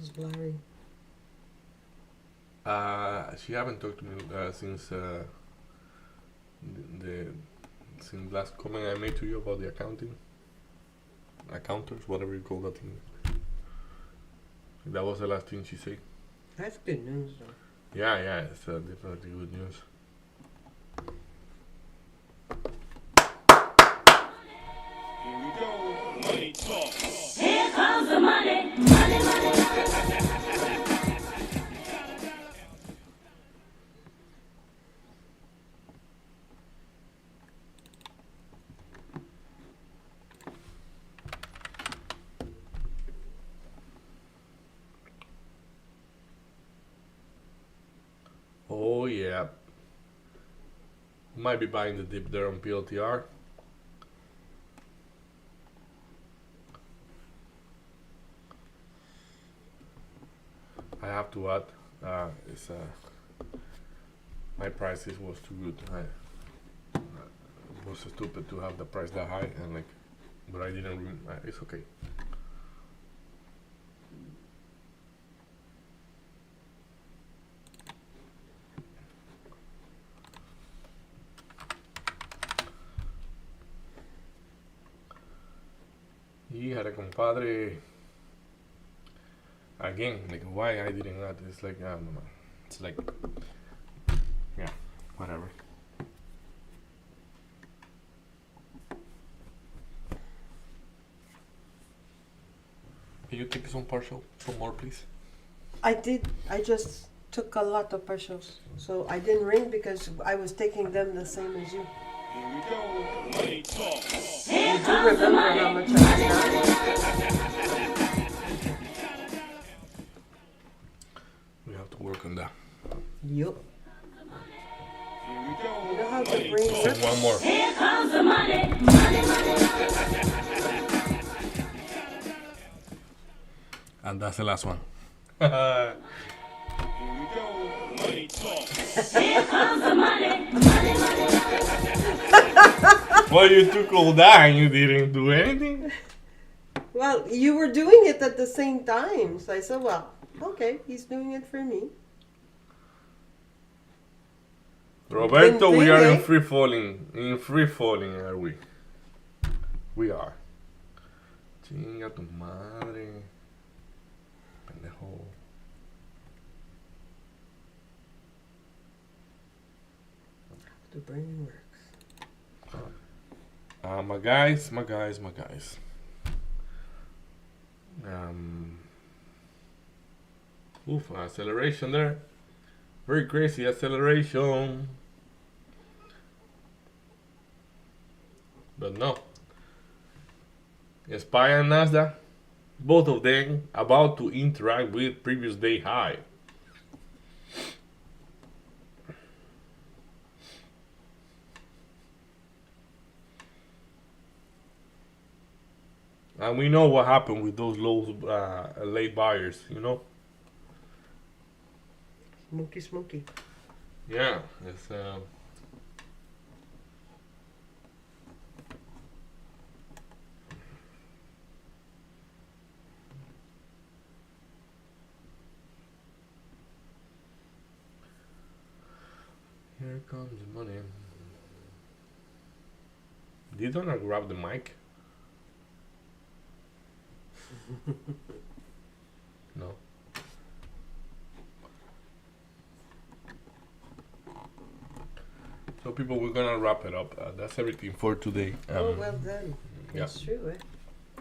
It's blurry. She haven't talked to me since since last comment I made to you about the accounters, whatever you call that thing. That was the last thing she said. That's good news, though. Yeah, it's definitely good news. Here we go. Money talk. Here comes the money, money, money. Oh yeah. Might be buying the dip there on PLTR. I have to add, it's my prices was too good. It was stupid to have the price that high and like, but I didn't. It's okay. Híjole, compadre. Again, like why I didn't add. It's like, I don't know. It's like, yeah, whatever. Can you take some partial, some more, please? I did. I just took a lot of partials, so I didn't ring because I was taking them the same as you. Here we go. Money talk. You do remember how much I We have to work on that. got? Yup. Here we go. You know how the brain Sing works? one more. Here comes the money, money, money. And that's the last one. Here we go. Money talk. Here comes the money, money, money. Well, you took all that and you didn't do anything? Well, you were doing it at the same time, so I said, "Well, okay, he's doing it for me." Roberto, we Didn't are they? in free falling. In free falling are we? We are. Chinga tu madre. Pendejo. The brain works. My guys. Acceleration there. Very crazy acceleration. But no. SPY and Nasdaq, both of them about to interact with previous day high. And we know what happened with those low late buyers, you know? Smoky. Yeah, it's here comes the money. Did Donna grab the mic? No. So people, we're gonna wrap it up. That's everything for today. Oh, well done. yeah. That's true, eh?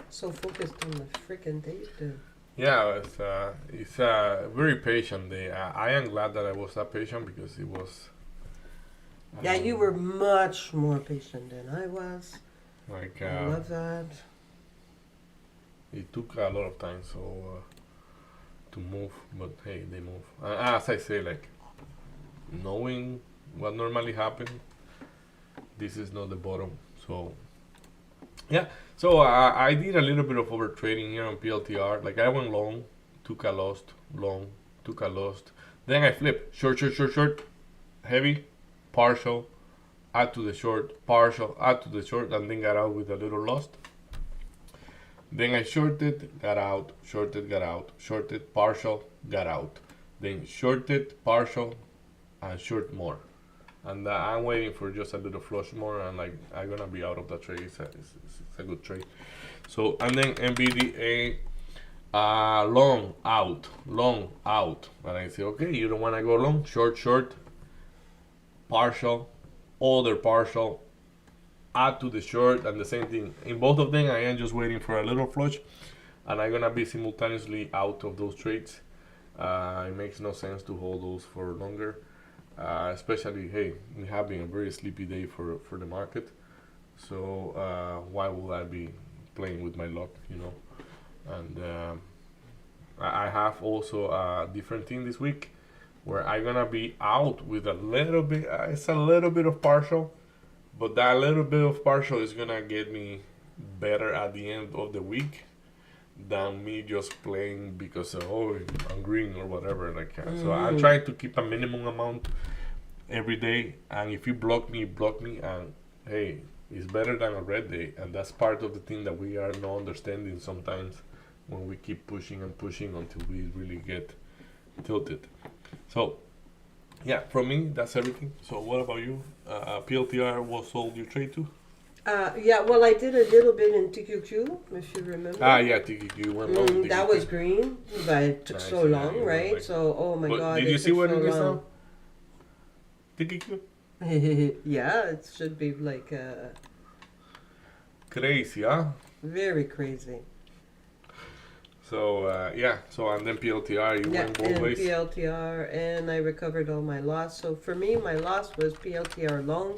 So focused on the freaking date, dude. Yeah, it's a very patient day. I am glad that I was that patient because it was. Yeah, you were much more patient than I was. Like I love that. it took a lot of time to move, but hey, they move. As I say, like knowing what normally happens, this is not the bottom. So yeah, so I did a little bit of over trading here on PLTR. Like I went long, took a loss, long, took a loss. Then I flipped short, heavy, partial, add to the short, partial, add to the short, and then got out with a little loss. Then I shorted, got out, shorted, got out, shorted, partial, got out. Then shorted, partial, and short more. And I'm waiting for just a little flush more, and like I'm gonna be out of that trade. It's a good trade. So and then NVDA, long out, and I say okay, you don't wanna go long, short, partial, other partial, add to the short, and the same thing. In both of them, I am just waiting for a little flush, and I'm gonna be simultaneously out of those trades. It makes no sense to hold those for longer. Especially, hey, we have been a very sleepy day for the market, so why would I be playing with my luck, you know? And I have also a different thing this week where I'm gonna be out with a little bit. It's a little bit of partial, but that little bit of partial is gonna get me better at the end of the week than me just playing because oh, I'm green or whatever. Like so, I'm trying to keep a minimum amount every day. And if you block me, and hey, it's better than a red day. And that's part of the thing that we are not understanding sometimes when we keep pushing until we really get tilted. So yeah, from me, that's everything. So what about you? PLTR, what sold you trade to? Yeah, well, I did a little bit in TQQ, if you remember. Yeah, TQQ went long. That was green, but it took Nice, so yeah, long, it was right? like- So, oh my But god, did it you see took what so it is now? long. TQQ? Yeah, it should be like Crazy, huh? very crazy. So yeah, so and then PLTR, you Yeah, went both and ways. PLTR, and I recovered all my loss. So for me, my loss was PLTR long.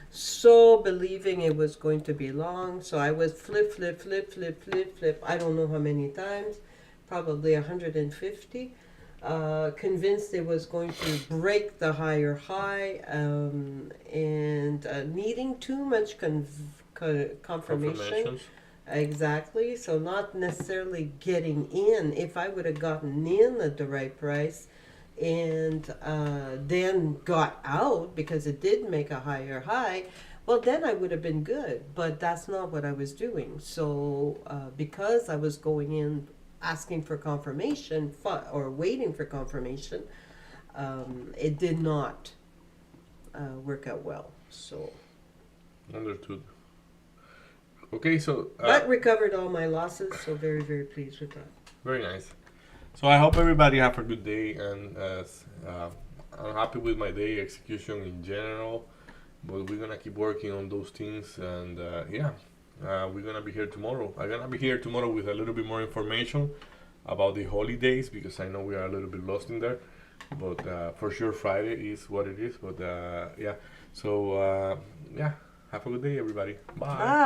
So believing it was going to be long, so I was flip, flip, flip, flip, flip, flip. I don't know how many times, probably 150. Convinced it was going to break the higher high, and needing too much confirmation. Confirmations. Exactly. So not necessarily getting in. If I would have gotten in at the right price and then got out because it did make a higher high, well, then I would have been good. But that's not what I was doing. So because I was going in asking for confirmation or waiting for confirmation, it did not work out well. So. Understood. Okay, so But recovered all my losses, so very, very pleased with that. very nice. So I hope everybody have a good day, and I'm happy with my day execution in general. But we're gonna keep working on those things, and yeah, we're gonna be here tomorrow. I'm gonna be here tomorrow with a little bit more information about the holidays because I know we are a little bit lost in there. But for sure, Friday is what it is. But yeah, so yeah, have a good day, everybody. Bye. Bye.